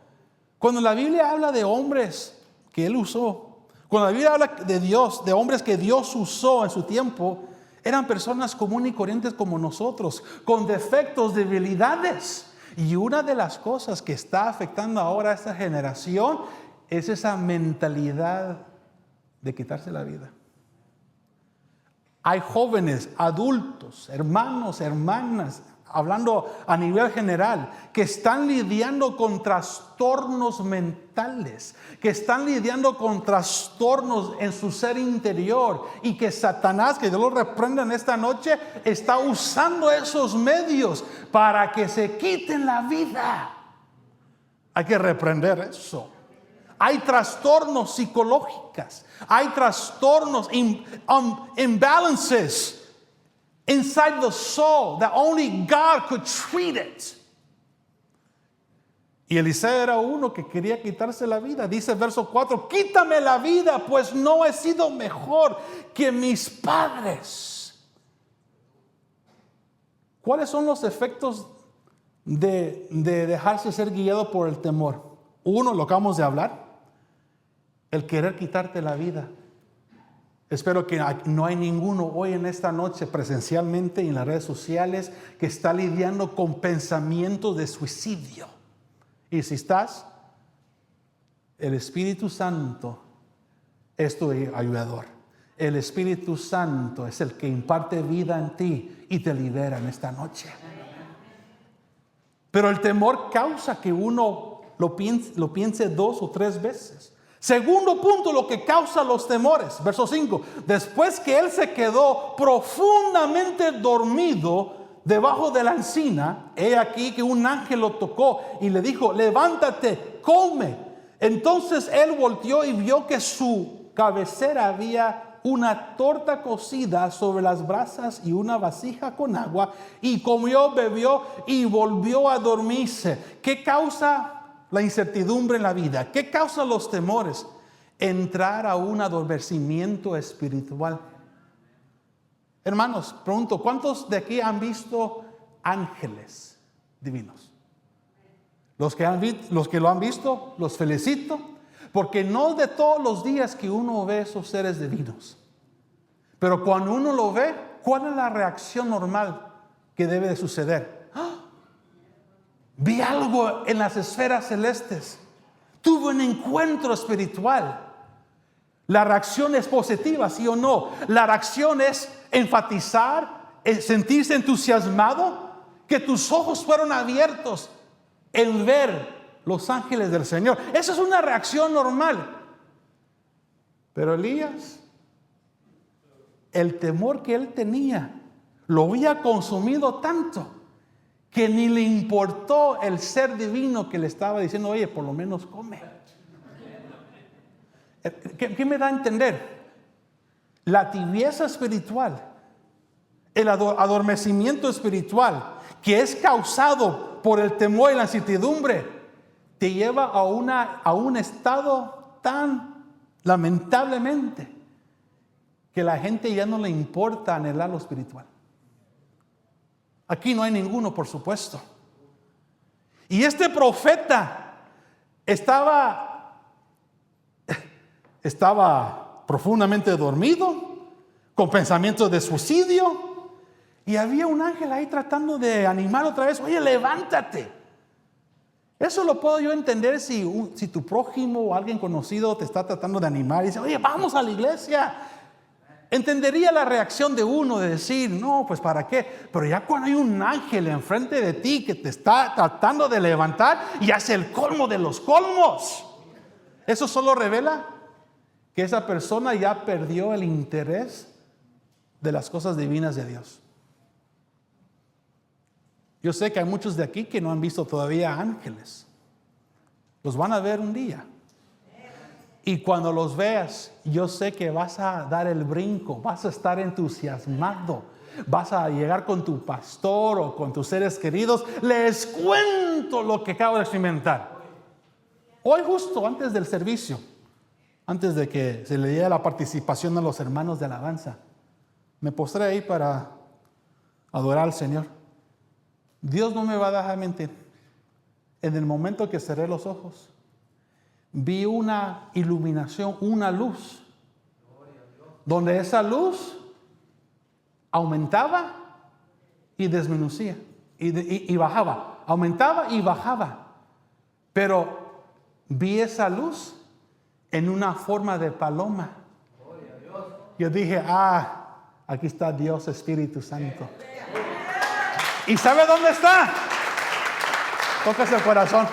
Cuando la Biblia habla de hombres que él usó, cuando la Biblia habla de Dios, de hombres que Dios usó en su tiempo, eran personas comunes y corrientes como nosotros, con defectos, debilidades. Y una de las cosas que está afectando ahora a esta generación es esa mentalidad de quitarse la vida. Hay jóvenes, adultos, hermanos, hermanas, hablando a nivel general, que están lidiando con trastornos mentales, que están lidiando con trastornos en su ser interior y que Satanás, que Dios lo reprenda en esta noche, está usando esos medios para que se quiten la vida. Hay que reprender eso. Hay trastornos psicológicos, hay trastornos, imbalances inside the soul that only God could treat it. Y Eliseo era uno que quería quitarse la vida. Dice verso 4, quítame la vida, pues no he sido mejor que mis padres. ¿Cuáles son los efectos de dejarse ser guiado por el temor? Uno, lo acabamos de hablar, el querer quitarte la vida. Espero que no hay ninguno hoy en esta noche presencialmente y en las redes sociales que está lidiando con pensamientos de suicidio. Y si estás, el Espíritu Santo es tu ayudador. El Espíritu Santo es el que imparte vida en ti y te libera en esta noche. Pero el temor causa que uno lo piense 2 o 3 veces. Segundo punto, lo que causa los temores. Verso 5. Después que él se quedó profundamente dormido debajo de la encina, he aquí que un ángel lo tocó y le dijo, levántate, come. Entonces él volteó y vio que su cabecera había una torta cocida sobre las brasas y una vasija con agua, y comió, bebió y volvió a dormirse. ¿Qué causa la incertidumbre en la vida? ¿Qué causa los temores? Entrar a un adormecimiento espiritual. Hermanos, pregunto, ¿cuántos de aquí han visto ángeles divinos? Los que lo han visto, los felicito, porque no de todos los días que uno ve esos seres divinos. Pero cuando uno lo ve, ¿cuál es la reacción normal que debe de suceder? Vi algo en las esferas celestes. Tuve un encuentro espiritual. La reacción es positiva, ¿sí o no? La reacción es enfatizar, sentirse entusiasmado, que tus ojos fueron abiertos en ver los ángeles del Señor. Esa es una reacción normal. Pero Elías, el temor que él tenía, lo había consumido tanto que ni le importó el ser divino que le estaba diciendo, oye, por lo menos come. ¿Qué me da a entender? La tibieza espiritual, el adormecimiento espiritual, que es causado por el temor y la incertidumbre, te lleva a un estado tan lamentablemente que la gente ya no le importa anhelar lo espiritual. Aquí no hay ninguno, por supuesto. Y este profeta estaba profundamente dormido, con pensamientos de suicidio, y había un ángel ahí tratando de animar otra vez. Oye, levántate. Eso lo puedo yo entender si tu prójimo o alguien conocido te está tratando de animar y dice, oye, vamos a la iglesia. Entendería la reacción de uno de decir, no, pues ¿para qué? Pero ya cuando hay un ángel enfrente de ti que te está tratando de levantar y hace el colmo de los colmos, eso solo revela que esa persona ya perdió el interés de las cosas divinas de Dios. Yo sé que hay muchos de aquí que no han visto todavía ángeles. Los van a ver un día. Y cuando los veas, yo sé que vas a dar el brinco, vas a estar entusiasmado, vas a llegar con tu pastor o con tus seres queridos. Les cuento lo que acabo de experimentar. Hoy justo antes del servicio, antes de que se le diera la participación a los hermanos de alabanza, me postré ahí para adorar al Señor. Dios no me va a dejar mentir. En el momento que cerré los ojos, vi una iluminación, una luz, donde esa luz aumentaba y disminuía y bajaba, aumentaba y bajaba. Pero vi esa luz en una forma de paloma. Yo dije, aquí está Dios Espíritu Santo. ¿Y sabe dónde está? Tócase el corazón.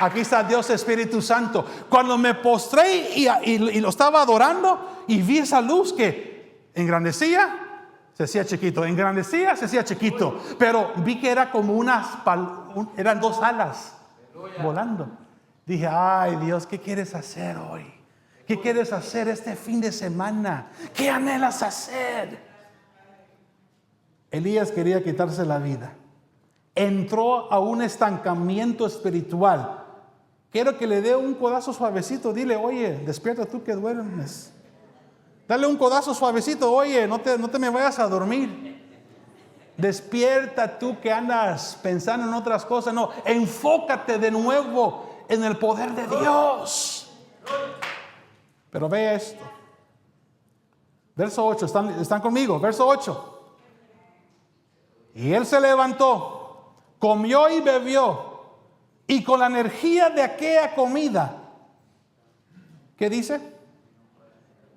Aquí está Dios Espíritu Santo. Cuando me postré y lo estaba adorando y vi esa luz que engrandecía, se hacía chiquito, engrandecía, se hacía chiquito. Pero vi que era como eran dos alas volando. Dije, ay Dios, ¿qué quieres hacer hoy? ¿Qué quieres hacer este fin de semana? ¿Qué anhelas hacer? Elías quería quitarse la vida. Entró a un estancamiento espiritual. Quiero que le dé un codazo suavecito. Dile, oye, despierta tú que duermes. Dale un codazo suavecito. Oye, no te me vayas a dormir. Despierta tú que andas pensando en otras cosas. No, enfócate de nuevo en el poder de Dios. Pero vea esto. Verso 8, ¿están conmigo? Verso 8. Y él se levantó, comió y bebió. Y con la energía de aquella comida, ¿qué dice?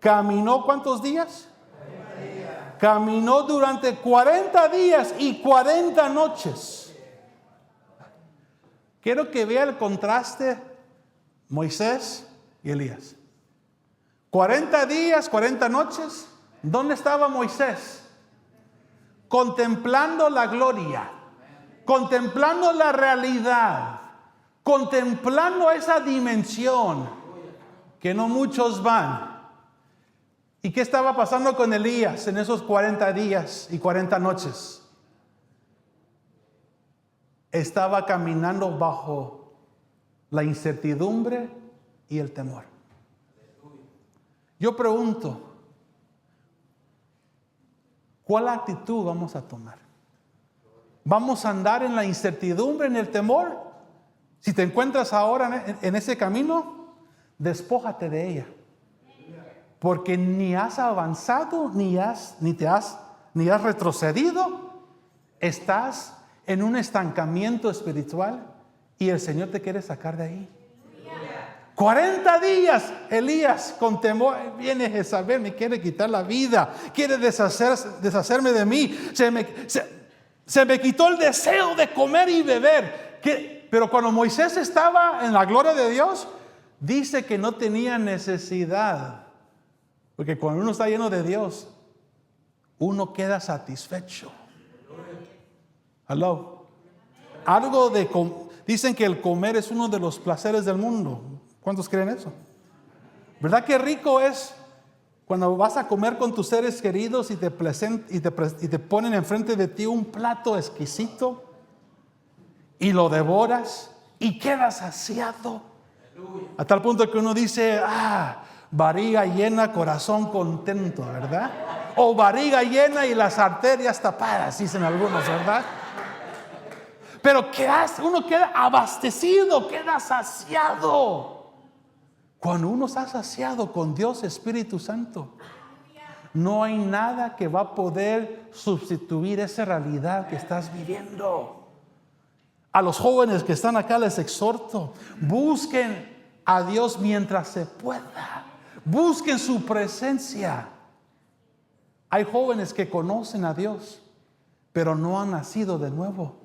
Caminó ¿cuántos días? 40 días. Caminó durante 40 días y 40 noches. Quiero que vea el contraste Moisés y Elías. 40 días, 40 noches. ¿Dónde estaba Moisés? Contemplando la gloria, contemplando la realidad, contemplando esa dimensión que no muchos van. ¿Y qué estaba pasando con Elías en esos 40 días y 40 noches? Estaba caminando bajo la incertidumbre y el temor. Yo pregunto, ¿cuál actitud vamos a tomar? ¿Vamos a andar en la incertidumbre, en el temor? Si te encuentras ahora en ese camino, despójate de ella. Porque ni has avanzado, ni has retrocedido. Estás en un estancamiento espiritual y el Señor te quiere sacar de ahí. 40 días, Elías con temor, viene Jezabel, me quiere quitar la vida, quiere deshacerme de mí. Se me quitó el deseo de comer y beber. Pero cuando Moisés estaba en la gloria de Dios, dice que no tenía necesidad. Porque cuando uno está lleno de Dios, uno queda satisfecho. Hello. Dicen que el comer es uno de los placeres del mundo. ¿Cuántos creen eso? ¿Verdad que rico es cuando vas a comer con tus seres queridos y te ponen enfrente de ti un plato exquisito y lo devoras y quedas saciado? A tal punto que uno dice, barriga llena, corazón contento, ¿verdad? O barriga llena y las arterias tapadas, dicen algunos, ¿verdad? Pero uno queda abastecido, queda saciado. Cuando uno está saciado con Dios Espíritu Santo, no hay nada que va a poder sustituir esa realidad que estás viviendo. A los jóvenes que están acá les exhorto, busquen a Dios mientras se pueda. Busquen su presencia. Hay jóvenes que conocen a Dios, pero no han nacido de nuevo.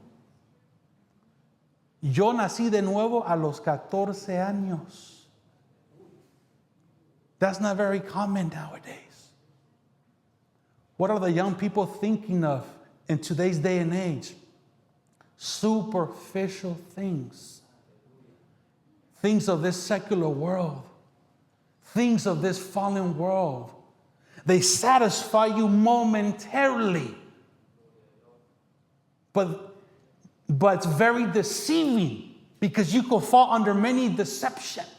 Yo nací de nuevo a los 14 años. That's not very common nowadays. What are the young people thinking of in today's day and age? Superficial things. Things of this secular world. Things of this fallen world. They satisfy you momentarily. But it's very deceiving because you could fall under many deceptions.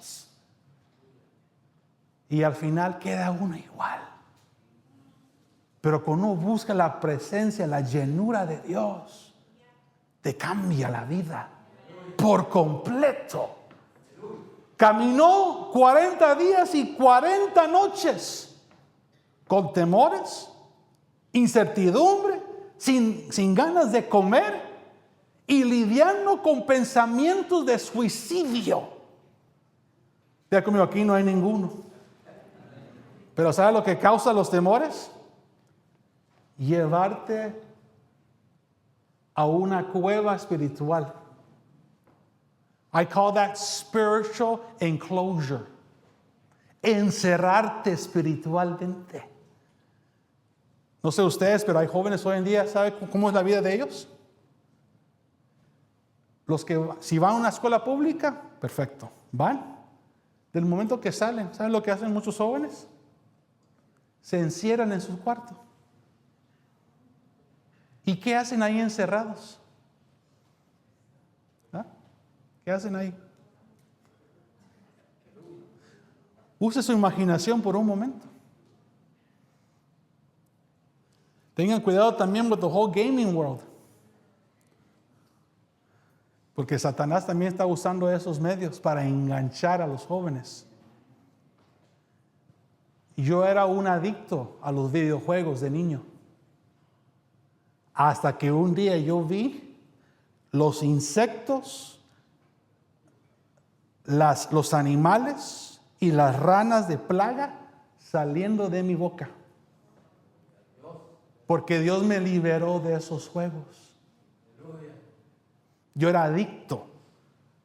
Y al final queda uno igual. Pero cuando uno busca la presencia, la llenura de Dios, te cambia la vida por completo. Caminó 40 días y 40 noches con temores, incertidumbre, sin ganas de comer y lidiando con pensamientos de suicidio. Ya conmigo, aquí no hay ninguno. Pero ¿sabe lo que causa los temores? Llevarte a una cueva espiritual. I call that spiritual enclosure. Encerrarte espiritualmente. No sé ustedes, pero hay jóvenes hoy en día, ¿saben cómo es la vida de ellos? Los que, si van a una escuela pública, perfecto, van. Del momento que salen, ¿saben lo que hacen muchos jóvenes? Se encierran en su cuarto. ¿Y qué hacen ahí encerrados? ¿Ah? ¿Qué hacen ahí? Use su imaginación por un momento. Tengan cuidado también with the whole gaming world. Porque Satanás también está usando esos medios para enganchar a los jóvenes. Yo era un adicto a los videojuegos de niño. Hasta que un día yo vi los insectos, los animales y las ranas de plaga saliendo de mi boca. Porque Dios me liberó de esos juegos. Yo era adicto.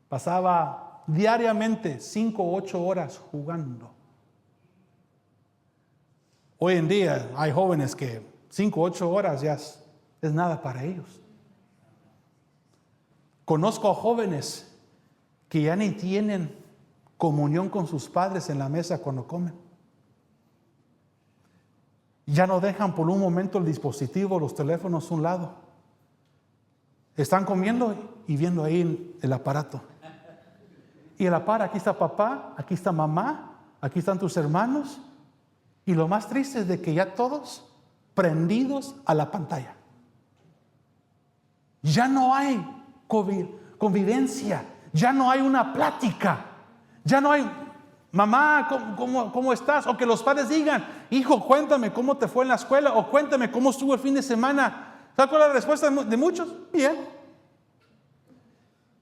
Pasaba diariamente 5 o 8 horas jugando. Hoy en día hay jóvenes que 5 o 8 horas ya es nada para ellos. Conozco a jóvenes que ya ni tienen comunión con sus padres en la mesa cuando comen. Ya no dejan por un momento el dispositivo, los teléfonos a un lado. Están comiendo y viendo ahí el aparato. Y a la par, aquí está papá, aquí está mamá, aquí están tus hermanos. Y lo más triste es de que ya todos prendidos a la pantalla. Ya no hay convivencia, ya no hay una plática, ya no hay, mamá, ¿cómo estás? O que los padres digan, hijo, cuéntame cómo te fue en la escuela, o cuéntame cómo estuvo el fin de semana. ¿Sabes cuál es la respuesta de muchos? Bien.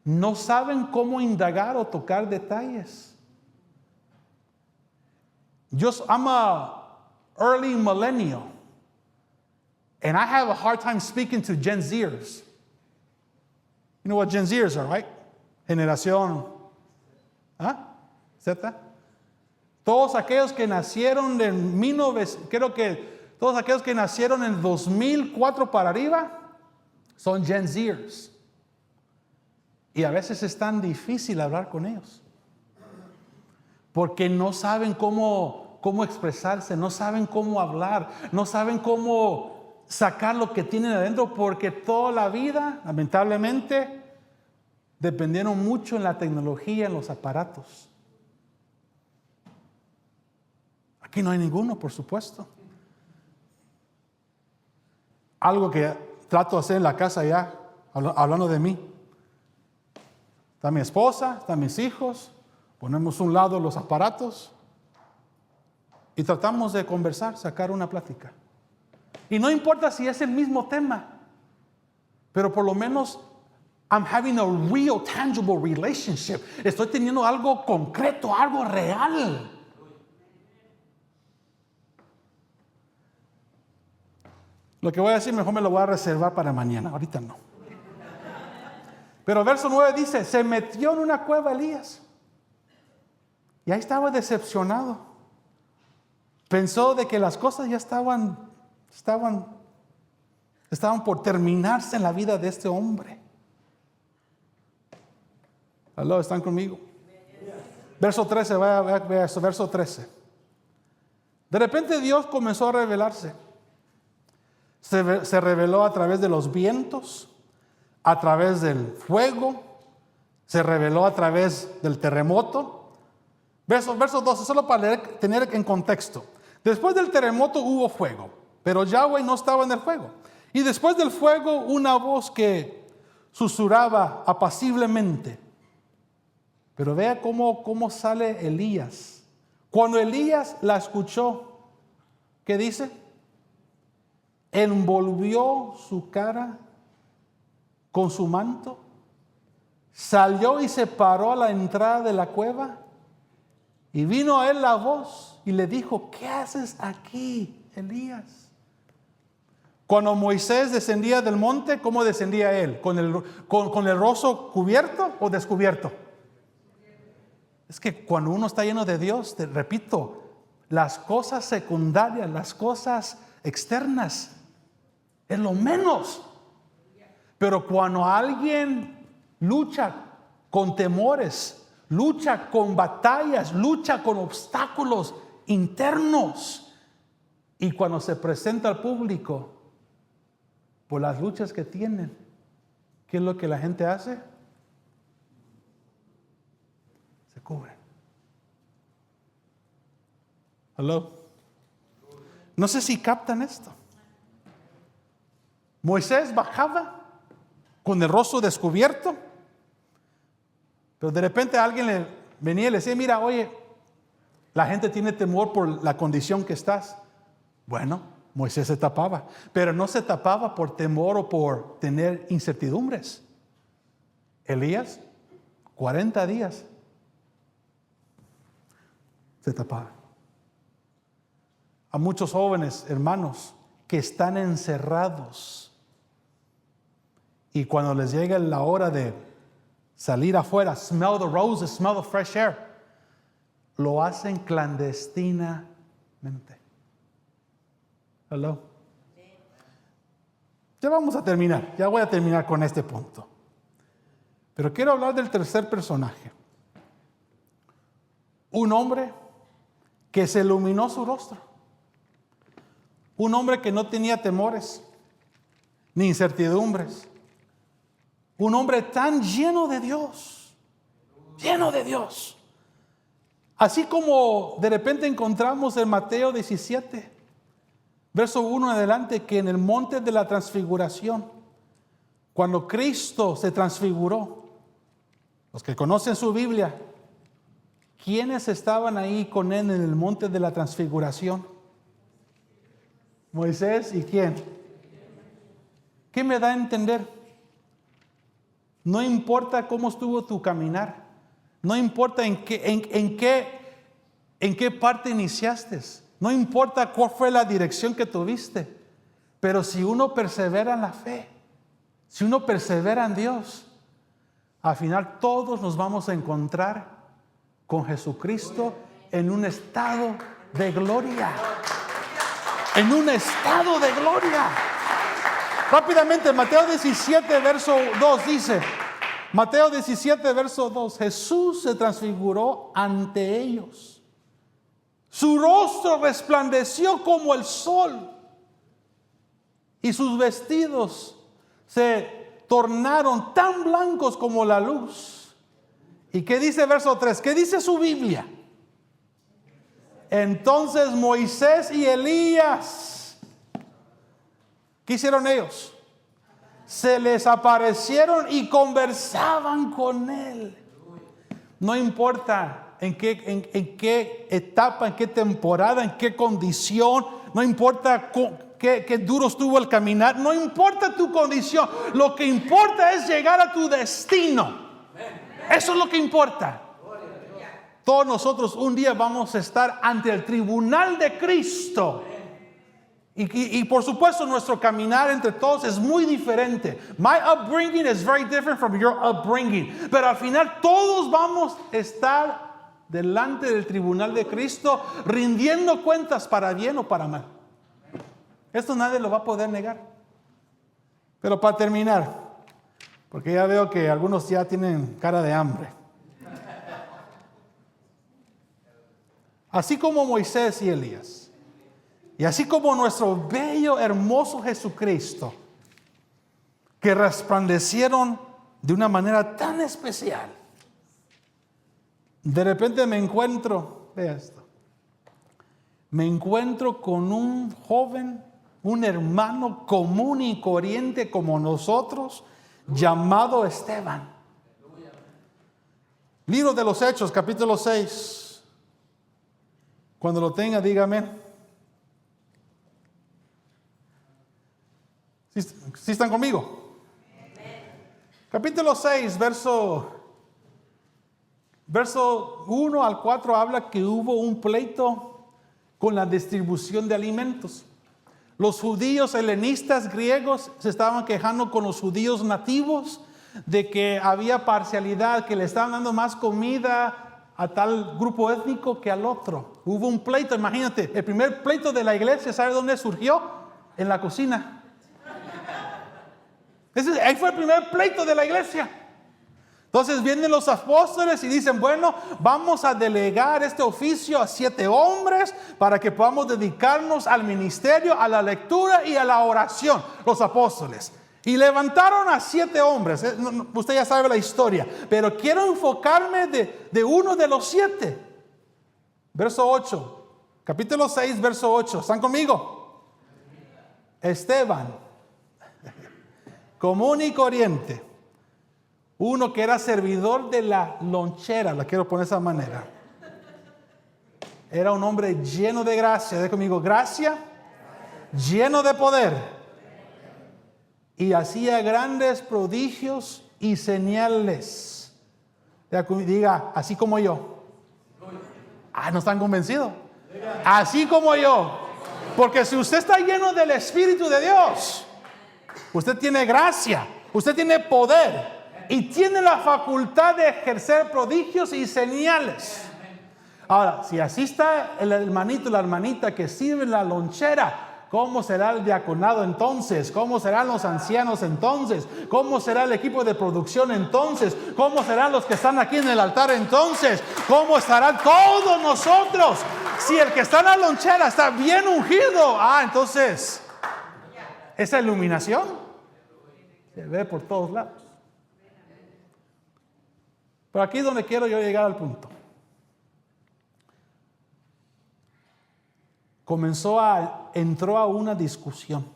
No saben cómo indagar o tocar detalles. I'm a early millennial, and I have a hard time speaking to Gen Zers. You know what Gen Zers are, right? Generación Z. Todos aquellos que nacieron en 1900, creo que todos aquellos que nacieron en 2004 para arriba son Gen Zers. Y a veces es tan difícil hablar con ellos. Porque no saben cómo expresarse, no saben cómo hablar, no saben cómo sacar lo que tienen adentro, porque toda la vida, lamentablemente, dependieron mucho en la tecnología, en los aparatos. Aquí no hay ninguno, por supuesto. Algo que trato de hacer en la casa ya, hablando de mí. Está mi esposa, están mis hijos, ponemos a un lado los aparatos y tratamos de conversar, sacar una plática. Y no importa si es el mismo tema, pero por lo menos I'm having a real, tangible relationship. Estoy teniendo algo concreto, algo real. Lo que voy a decir mejor me lo voy a reservar para mañana, ahorita no. Pero verso 9 dice, se metió en una cueva Elías. Y ahí estaba decepcionado. Pensó de que las cosas ya estaban por terminarse en la vida de este hombre. ¿Aló? ¿Están conmigo? Verso 13, vaya a ver eso, verso 13. De repente Dios comenzó a revelarse. Se reveló a través de los vientos, a través del fuego, se reveló a través del terremoto. Verso 12, solo para tener en contexto. Después del terremoto hubo fuego, pero Yahweh no estaba en el fuego. Y después del fuego, una voz que susurraba apaciblemente. Pero vea cómo sale Elías. Cuando Elías la escuchó, ¿qué dice? Envolvió su cara con su manto, salió y se paró a la entrada de la cueva, y vino a él la voz y le dijo, ¿qué haces aquí, Elías? Cuando Moisés descendía del monte, ¿cómo descendía él? ¿Con el rostro cubierto o descubierto? Es que cuando uno está lleno de Dios, te repito, las cosas secundarias, las cosas externas, es lo menos. Pero cuando alguien lucha con temores, lucha con batallas, lucha con obstáculos internos, y cuando se presenta al público por las luchas que tienen, ¿qué es lo que la gente hace? Se cubre. Hello. No sé si captan esto. Moisés bajaba con el rostro descubierto, pero de repente alguien le venía y le decía, mira, oye, la gente tiene temor por la condición que estás. Bueno, Moisés se tapaba, pero no se tapaba por temor o por tener incertidumbres. Elías, 40 días, se tapaba. A muchos jóvenes, hermanos, que están encerrados, y cuando les llega la hora de salir afuera, smell the roses, smell the fresh air, lo hacen clandestinamente. Hello. Ya vamos a terminar, ya voy a terminar con este punto. Pero quiero hablar del tercer personaje. Un hombre que se iluminó su rostro. Un hombre que no tenía temores ni incertidumbres. Un hombre tan lleno de Dios. Lleno de Dios. Así como de repente encontramos en Mateo 17, verso 1 en adelante, que en el monte de la transfiguración, cuando Cristo se transfiguró, los que conocen su Biblia, ¿quiénes estaban ahí con él en el monte de la transfiguración? Moisés y ¿quién? ¿Qué me da a entender? No importa cómo estuvo tu caminar, no importa en qué parte iniciaste, no importa cuál fue la dirección que tuviste, pero si uno persevera en la fe, si uno persevera en Dios, al final todos nos vamos a encontrar con Jesucristo en un estado de gloria. En un estado de gloria. Rápidamente, Mateo 17, verso 2 dice, Mateo 17, verso 2, Jesús se transfiguró ante ellos. Su rostro resplandeció como el sol y sus vestidos se tornaron tan blancos como la luz. ¿Y qué dice verso 3? ¿Qué dice su Biblia? Entonces Moisés y Elías, ¿qué hicieron ellos? Se les aparecieron y conversaban con él. No importa en qué etapa, en qué temporada, en qué condición, no importa qué duro estuvo el caminar, no importa tu condición, lo que importa es llegar a tu destino. Eso es lo que importa. Todos nosotros un día vamos a estar ante el tribunal de Cristo. Y por supuesto nuestro caminar entre todos es muy diferente. My upbringing is very different from your upbringing. Pero al final todos vamos a estar delante del tribunal de Cristo rindiendo cuentas para bien o para mal. Esto nadie lo va a poder negar. Pero para terminar, porque ya veo que algunos ya tienen cara de hambre. Así como Moisés y Elías, y así como nuestro bello, hermoso Jesucristo, que resplandecieron de una manera tan especial, de repente me encuentro, vea esto, me encuentro con un joven, un hermano común y corriente como nosotros, llamado Esteban. Libro de los Hechos, capítulo 6. Cuando lo tenga, dígame. ¿Sí están conmigo? Capítulo 6, verso 1 al 4 habla que hubo un pleito con la distribución de alimentos. Los judíos helenistas griegos se estaban quejando con los judíos nativos de que había parcialidad, que le estaban dando más comida a tal grupo étnico que al otro. Hubo un pleito, imagínate, el primer pleito de la iglesia, ¿sabe dónde surgió? En la cocina. Ahí fue el primer pleito de la iglesia. Entonces vienen los apóstoles y dicen, bueno, vamos a delegar este oficio a 7 hombres para que podamos dedicarnos al ministerio, a la lectura y a la oración, los apóstoles. Y levantaron a 7 hombres. Usted ya sabe la historia, pero quiero enfocarme de uno de los 7. Verso 8, capítulo 6, verso 8. ¿Están conmigo? Esteban, común y corriente. Uno que era servidor de la lonchera, la quiero poner de esa manera. Era un hombre lleno de gracia. Diga conmigo, gracia, lleno de poder. Y hacía grandes prodigios y señales. Diga, así como yo. ¿No están convencidos? Así como yo. Porque si usted está lleno del Espíritu de Dios, usted tiene gracia, usted tiene poder. Y tiene la facultad de ejercer prodigios y señales. Ahora, si así está el hermanito, la hermanita que sirve en la lonchera, ¿cómo será el diaconado entonces? ¿Cómo serán los ancianos entonces? ¿Cómo será el equipo de producción entonces? ¿Cómo serán los que están aquí en el altar entonces? ¿Cómo estarán todos nosotros? Si el que está en la lonchera está bien ungido, entonces esa iluminación se ve por todos lados. Pero aquí es donde quiero yo llegar al punto. Entró a una discusión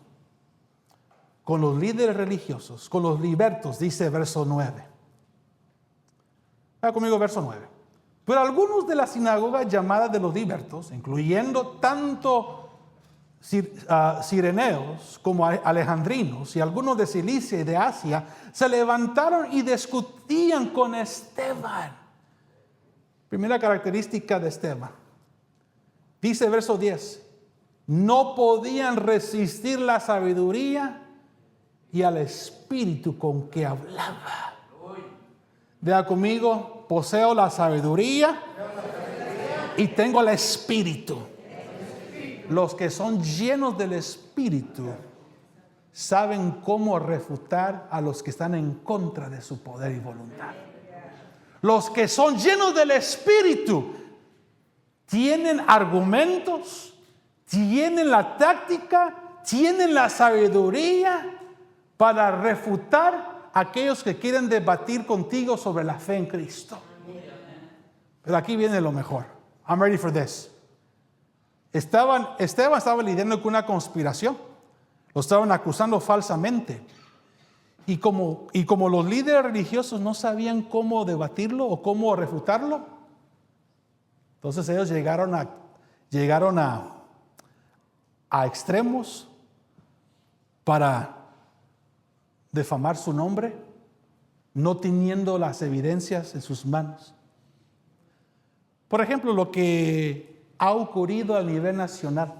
con los líderes religiosos, con los libertos, dice verso 9. Vaya conmigo, verso 9. Pero algunos de la sinagoga llamada de los libertos, incluyendo tanto cireneos como alejandrinos y algunos de Cilicia y de Asia, se levantaron y discutían con Esteban. Primera característica de Esteban. Dice verso 10. No podían resistir la sabiduría y al espíritu con que hablaba. Vea conmigo, poseo la sabiduría y tengo el espíritu. Los que son llenos del Espíritu saben cómo refutar a los que están en contra de su poder y voluntad. Los que son llenos del Espíritu tienen argumentos, tienen la táctica, tienen la sabiduría para refutar a aquellos que quieren debatir contigo sobre la fe en Cristo. Pero aquí viene lo mejor. I'm ready for this. Esteban estaba lidiando con una conspiración. Lo estaban acusando falsamente. Y como los líderes religiosos no sabían cómo debatirlo o cómo refutarlo, entonces ellos llegaron a extremos para difamar su nombre, no teniendo las evidencias en sus manos. Por ejemplo, lo que ha ocurrido a nivel nacional.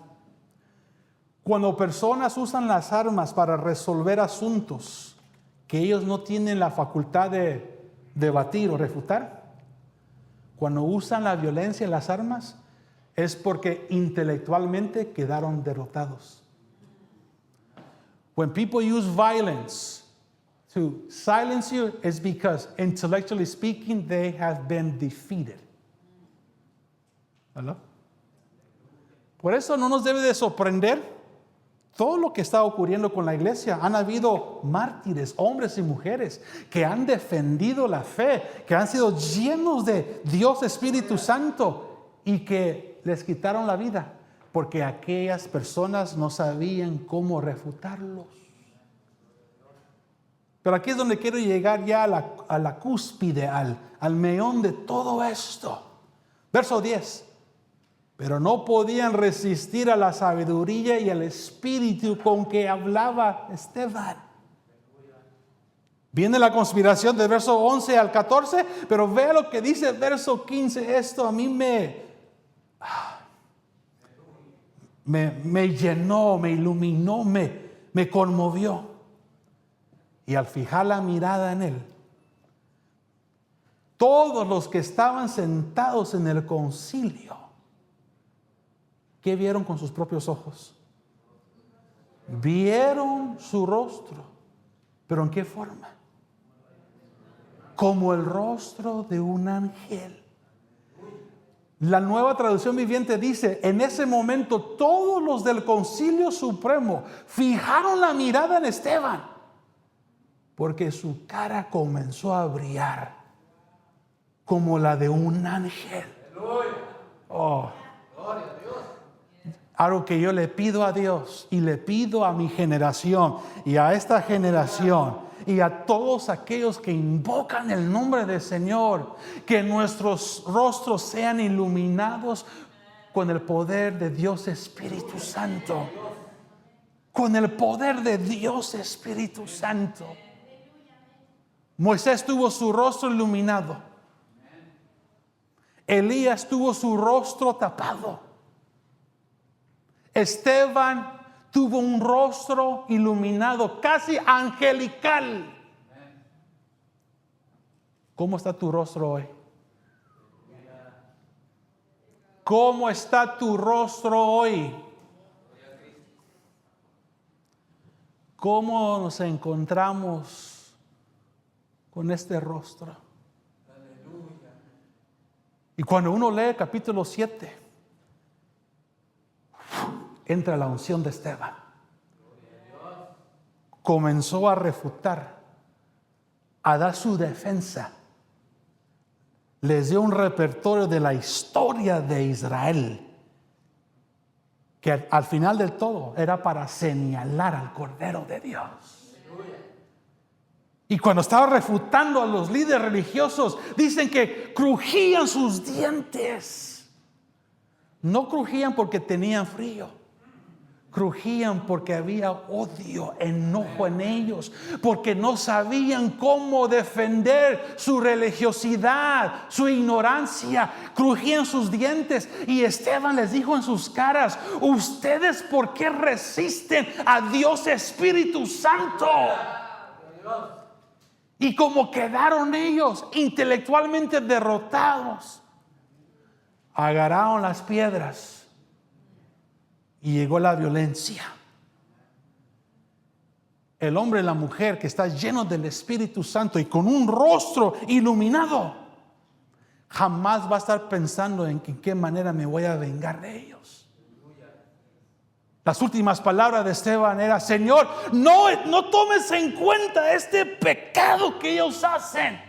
Cuando personas usan las armas para resolver asuntos que ellos no tienen la facultad de debatir o refutar, cuando usan la violencia y las armas, es porque intelectualmente quedaron derrotados. When people use violence to silence you, it's because intellectually speaking, they have been defeated. ¿Verdad? Por eso no nos debe de sorprender todo lo que está ocurriendo con la iglesia. Han habido mártires, hombres y mujeres, que han defendido la fe, que han sido llenos de Dios Espíritu Santo y que les quitaron la vida porque aquellas personas no sabían cómo refutarlos. Pero aquí es donde quiero llegar ya a la cúspide, al meón de todo esto. Verso 10. Pero no podían resistir a la sabiduría y al espíritu con que hablaba Esteban. Viene la conspiración del verso 11 al 14, pero vea lo que dice el verso 15. Esto a mí me me llenó, me iluminó, me conmovió. Y al fijar la mirada en él, todos los que estaban sentados en el concilio, ¿qué vieron con sus propios ojos? Vieron su rostro. ¿Pero en qué forma? Como el rostro de un ángel. La Nueva Traducción Viviente dice: en ese momento todos los del Concilio Supremo fijaron la mirada en Esteban, porque su cara comenzó a brillar como la de un ángel. Oh. Algo que yo le pido a Dios y le pido a mi generación y a esta generación y a todos aquellos que invocan el nombre del Señor, que nuestros rostros sean iluminados con el poder de Dios Espíritu Santo. Con el poder de Dios Espíritu Santo. Moisés tuvo su rostro iluminado. Elías tuvo su rostro tapado. Esteban tuvo un rostro iluminado, casi angelical. ¿Cómo está tu rostro hoy? ¿Cómo está tu rostro hoy? ¿Cómo nos encontramos con este rostro? Y cuando uno lee capítulo 7, entra la unción de Esteban. Comenzó a refutar, a dar su defensa. Les dio un repertorio de la historia de Israel, que al final del todo era para señalar al Cordero de Dios. Y cuando estaba refutando a los líderes religiosos, dicen que crujían sus dientes. No crujían porque tenían frío. Crujían porque había odio, enojo en ellos, porque no sabían cómo defender su religiosidad, su ignorancia. Crujían sus dientes y Esteban les dijo en sus caras: ¿ustedes por qué resisten a Dios Espíritu Santo? Y como quedaron ellos intelectualmente derrotados, agarraron las piedras. Y llegó la violencia. El hombre y la mujer que está lleno del Espíritu Santo y con un rostro iluminado, jamás va a estar pensando en qué manera me voy a vengar de ellos. Las últimas palabras de Esteban era: Señor, no tomes en cuenta este pecado que ellos hacen.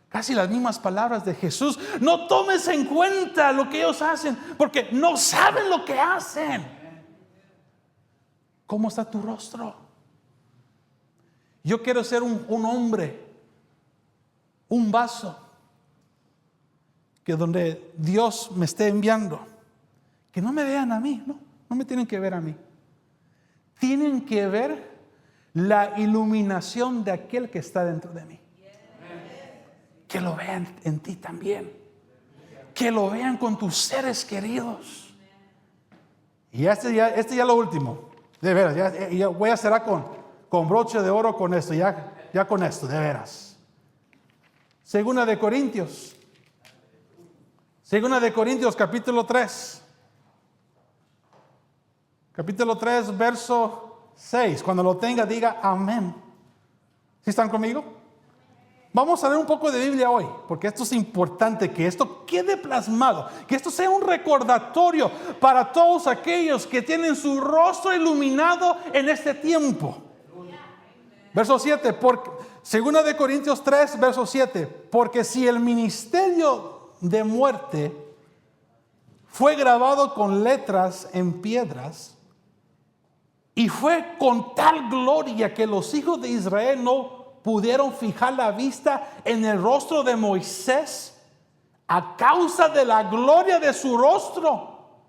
Casi las mismas palabras de Jesús: no tomes en cuenta lo que ellos hacen, porque no saben lo que hacen. ¿Cómo está tu rostro? Yo quiero ser un hombre, un vaso, que donde Dios me esté enviando, que no me vean a mí, no me tienen que ver a mí. Tienen que ver la iluminación de aquel que está dentro de mí. Que lo vean en ti también. Que lo vean con tus seres queridos. Y este ya lo último. De veras, ya voy a cerrar con broche de oro con esto. Ya con esto, de veras. Segunda de Corintios capítulo 3. Capítulo 3, verso 6. Cuando lo tenga, diga amén. ¿Sí están conmigo? Vamos a leer un poco de Biblia hoy, porque esto es importante, que esto quede plasmado, que esto sea un recordatorio para todos aquellos que tienen su rostro iluminado en este tiempo. Verso 7, segunda de Corintios 3, verso 7, porque si el ministerio de muerte fue grabado con letras en piedras, y fue con tal gloria que los hijos de Israel no pudieron fijar la vista en el rostro de Moisés a causa de la gloria de su rostro.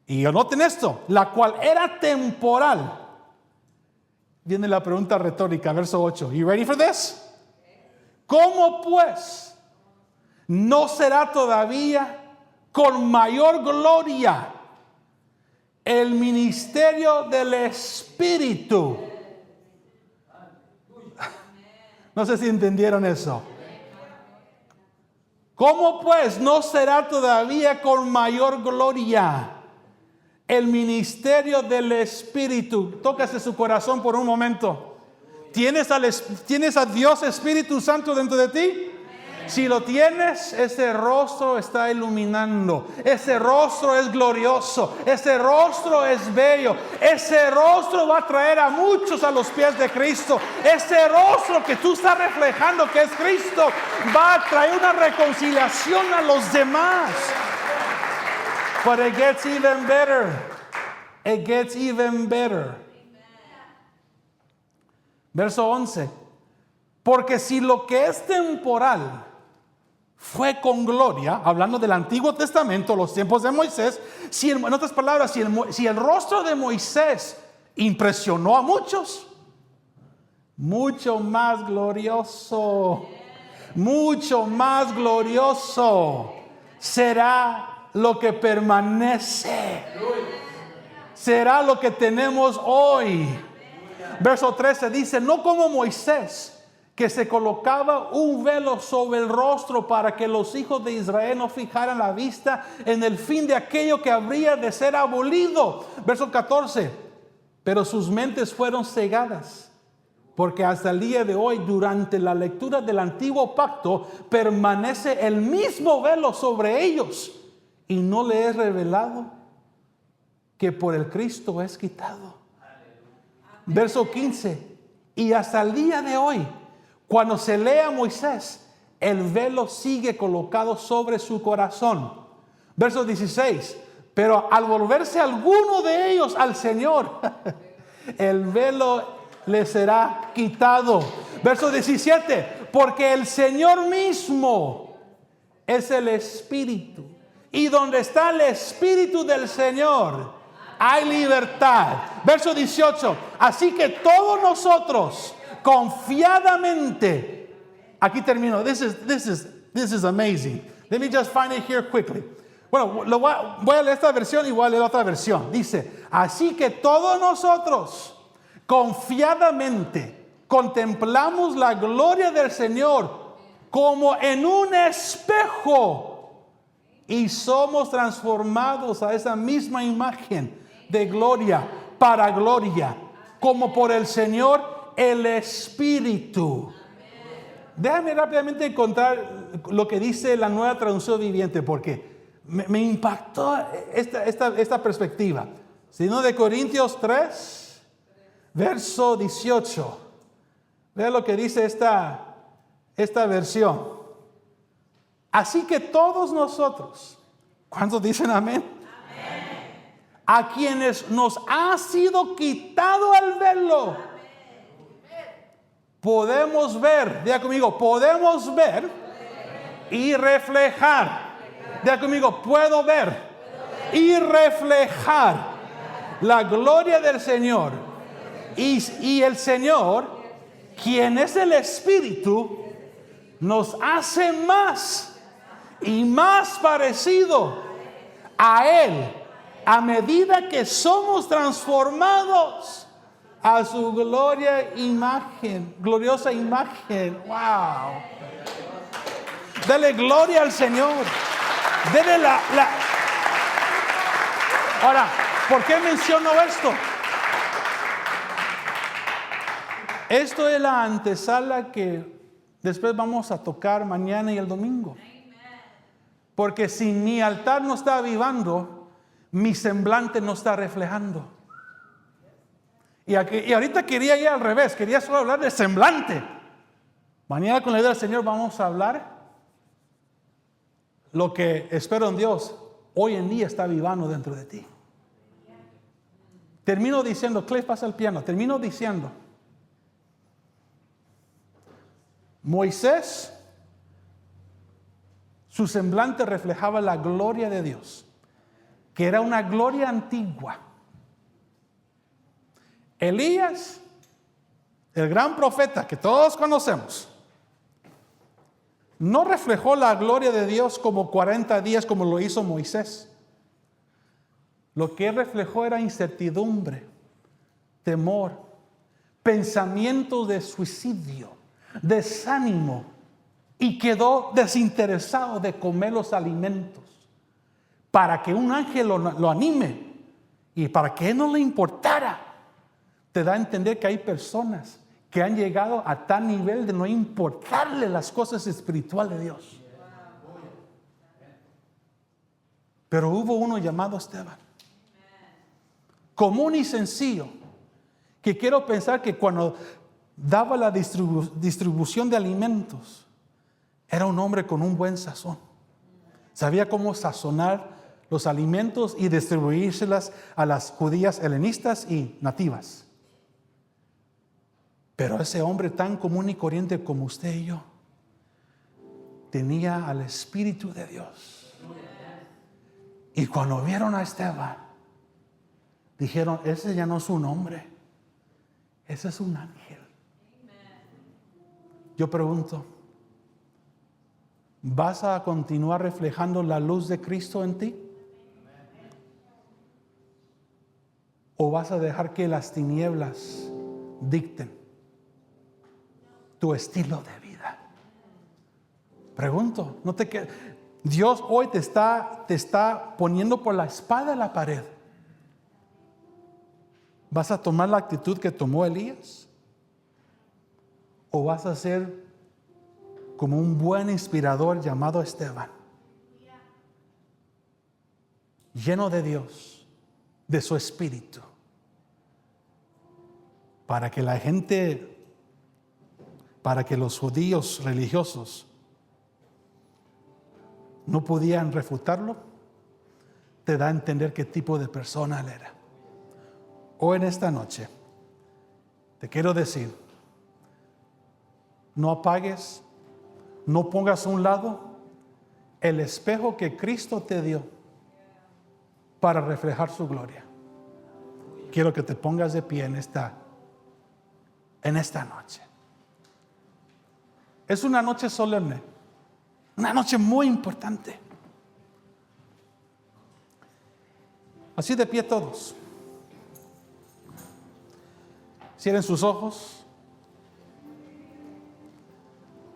Y noten esto, la cual era temporal. Viene la pregunta retórica, verso 8. You ready for this? ¿Cómo pues no será todavía con mayor gloria el ministerio del Espíritu. No sé si entendieron eso. ¿Cómo pues no será todavía con mayor gloria el ministerio del Espíritu? Tócase su corazón por un momento. ¿Tienes a Dios Espíritu Santo dentro de ti? Si lo tienes, ese rostro está iluminando. Ese rostro es glorioso. Ese rostro es bello. Ese rostro va a traer a muchos a los pies de Cristo. Ese rostro que tú estás reflejando, que es Cristo, va a traer una reconciliación a los demás. But it gets even better. It gets even better. Verso 11. Porque si lo que es temporal fue con gloria, hablando del Antiguo Testamento, los tiempos de Moisés, en otras palabras, si el rostro de Moisés impresionó a muchos, mucho más glorioso será lo que permanece, será lo que tenemos hoy. Verso 13 dice, no como Moisés, que se colocaba un velo sobre el rostro para que los hijos de Israel no fijaran la vista en el fin de aquello que habría de ser abolido. Verso 14, pero sus mentes fueron cegadas, porque hasta el día de hoy, durante la lectura del antiguo pacto, permanece el mismo velo sobre ellos, y no le es revelado que por el Cristo es quitado. Verso 15, y hasta el día de hoy, cuando se lee a Moisés, el velo sigue colocado sobre su corazón. Verso 16. Pero al volverse alguno de ellos al Señor, el velo le será quitado. Verso 17. Porque el Señor mismo es el Espíritu. Y donde está el Espíritu del Señor, hay libertad. Verso 18. Así que todos nosotros, confiadamente, aquí termino. This is amazing. Let me just find it here quickly. Bueno, voy a leer esta versión y voy a leer otra versión. Dice, así que todos nosotros confiadamente contemplamos la gloria del Señor como en un espejo y somos transformados a esa misma imagen de gloria para gloria, como por el Señor el Espíritu. Déjame rápidamente encontrar lo que dice la Nueva Traducción Viviente, porque me impactó esta perspectiva. Segundo de Corintios 3, verso 18. Vea lo que dice esta versión. Así que todos nosotros, ¿cuántos dicen amén? A quienes nos ha sido quitado el velo, podemos ver, diga conmigo, podemos ver y reflejar. Diga conmigo, puedo ver y reflejar la gloria del Señor. Y el Señor, quien es el Espíritu, nos hace más y más parecido a Él a medida que somos transformados a su gloriosa imagen. Wow. Dale gloria al Señor. Dele Ahora, ¿por qué menciono esto? Esto es la antesala que después vamos a tocar mañana y el domingo. Porque si mi altar no está avivando, mi semblante no está reflejando. Y ahorita quería ir al revés, quería solo hablar de semblante. Mañana con la ayuda del Señor vamos a hablar lo que espero en Dios hoy en día está vivando dentro de ti. Termino diciendo, Clay, pasa el piano. Termino diciendo, Moisés, su semblante reflejaba la gloria de Dios, que era una gloria antigua. Elías, el gran profeta que todos conocemos, no reflejó la gloria de Dios como 40 días como lo hizo Moisés. lo que él reflejó era incertidumbre, temor, pensamientos de suicidio, desánimo, y quedó desinteresado de comer los alimentos para que un ángel lo anime y para que él no le importara. Te da a entender que hay personas que han llegado a tal nivel de no importarle las cosas espirituales de Dios. Pero hubo uno llamado Esteban, común y sencillo, que quiero pensar que cuando daba la distribución de alimentos, era un hombre con un buen sazón. Sabía cómo sazonar los alimentos y distribuírselas a las judías helenistas y nativas. Pero ese hombre tan común y corriente como usted y yo, tenía al Espíritu de Dios. Y cuando vieron a Esteban, dijeron, ese ya no es un hombre, ese es un ángel. Yo pregunto, ¿vas a continuar reflejando la luz de Cristo en ti? ¿O vas a dejar que las tinieblas dicten tu estilo de vida? Pregunto, Dios hoy te está poniendo por la espada en la pared. ¿Vas a tomar la actitud que tomó Elías? ¿O vas a ser como un buen inspirador llamado Esteban, lleno de Dios, de su Espíritu, para que la gente, para que los judíos religiosos no podían refutarlo? Te da a entender qué tipo de persona él era. Hoy en esta noche te quiero decir, no apagues, no pongas a un lado el espejo que Cristo te dio para reflejar su gloria. Quiero que te pongas de pie en esta noche. Es una noche solemne, una noche muy importante. Así de pie todos. Cierren sus ojos.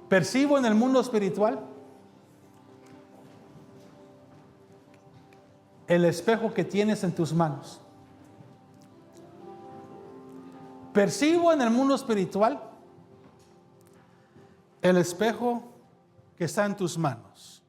Percibo en el mundo espiritual el espejo que tienes en tus manos. Percibo en el mundo espiritual el espejo que está en tus manos.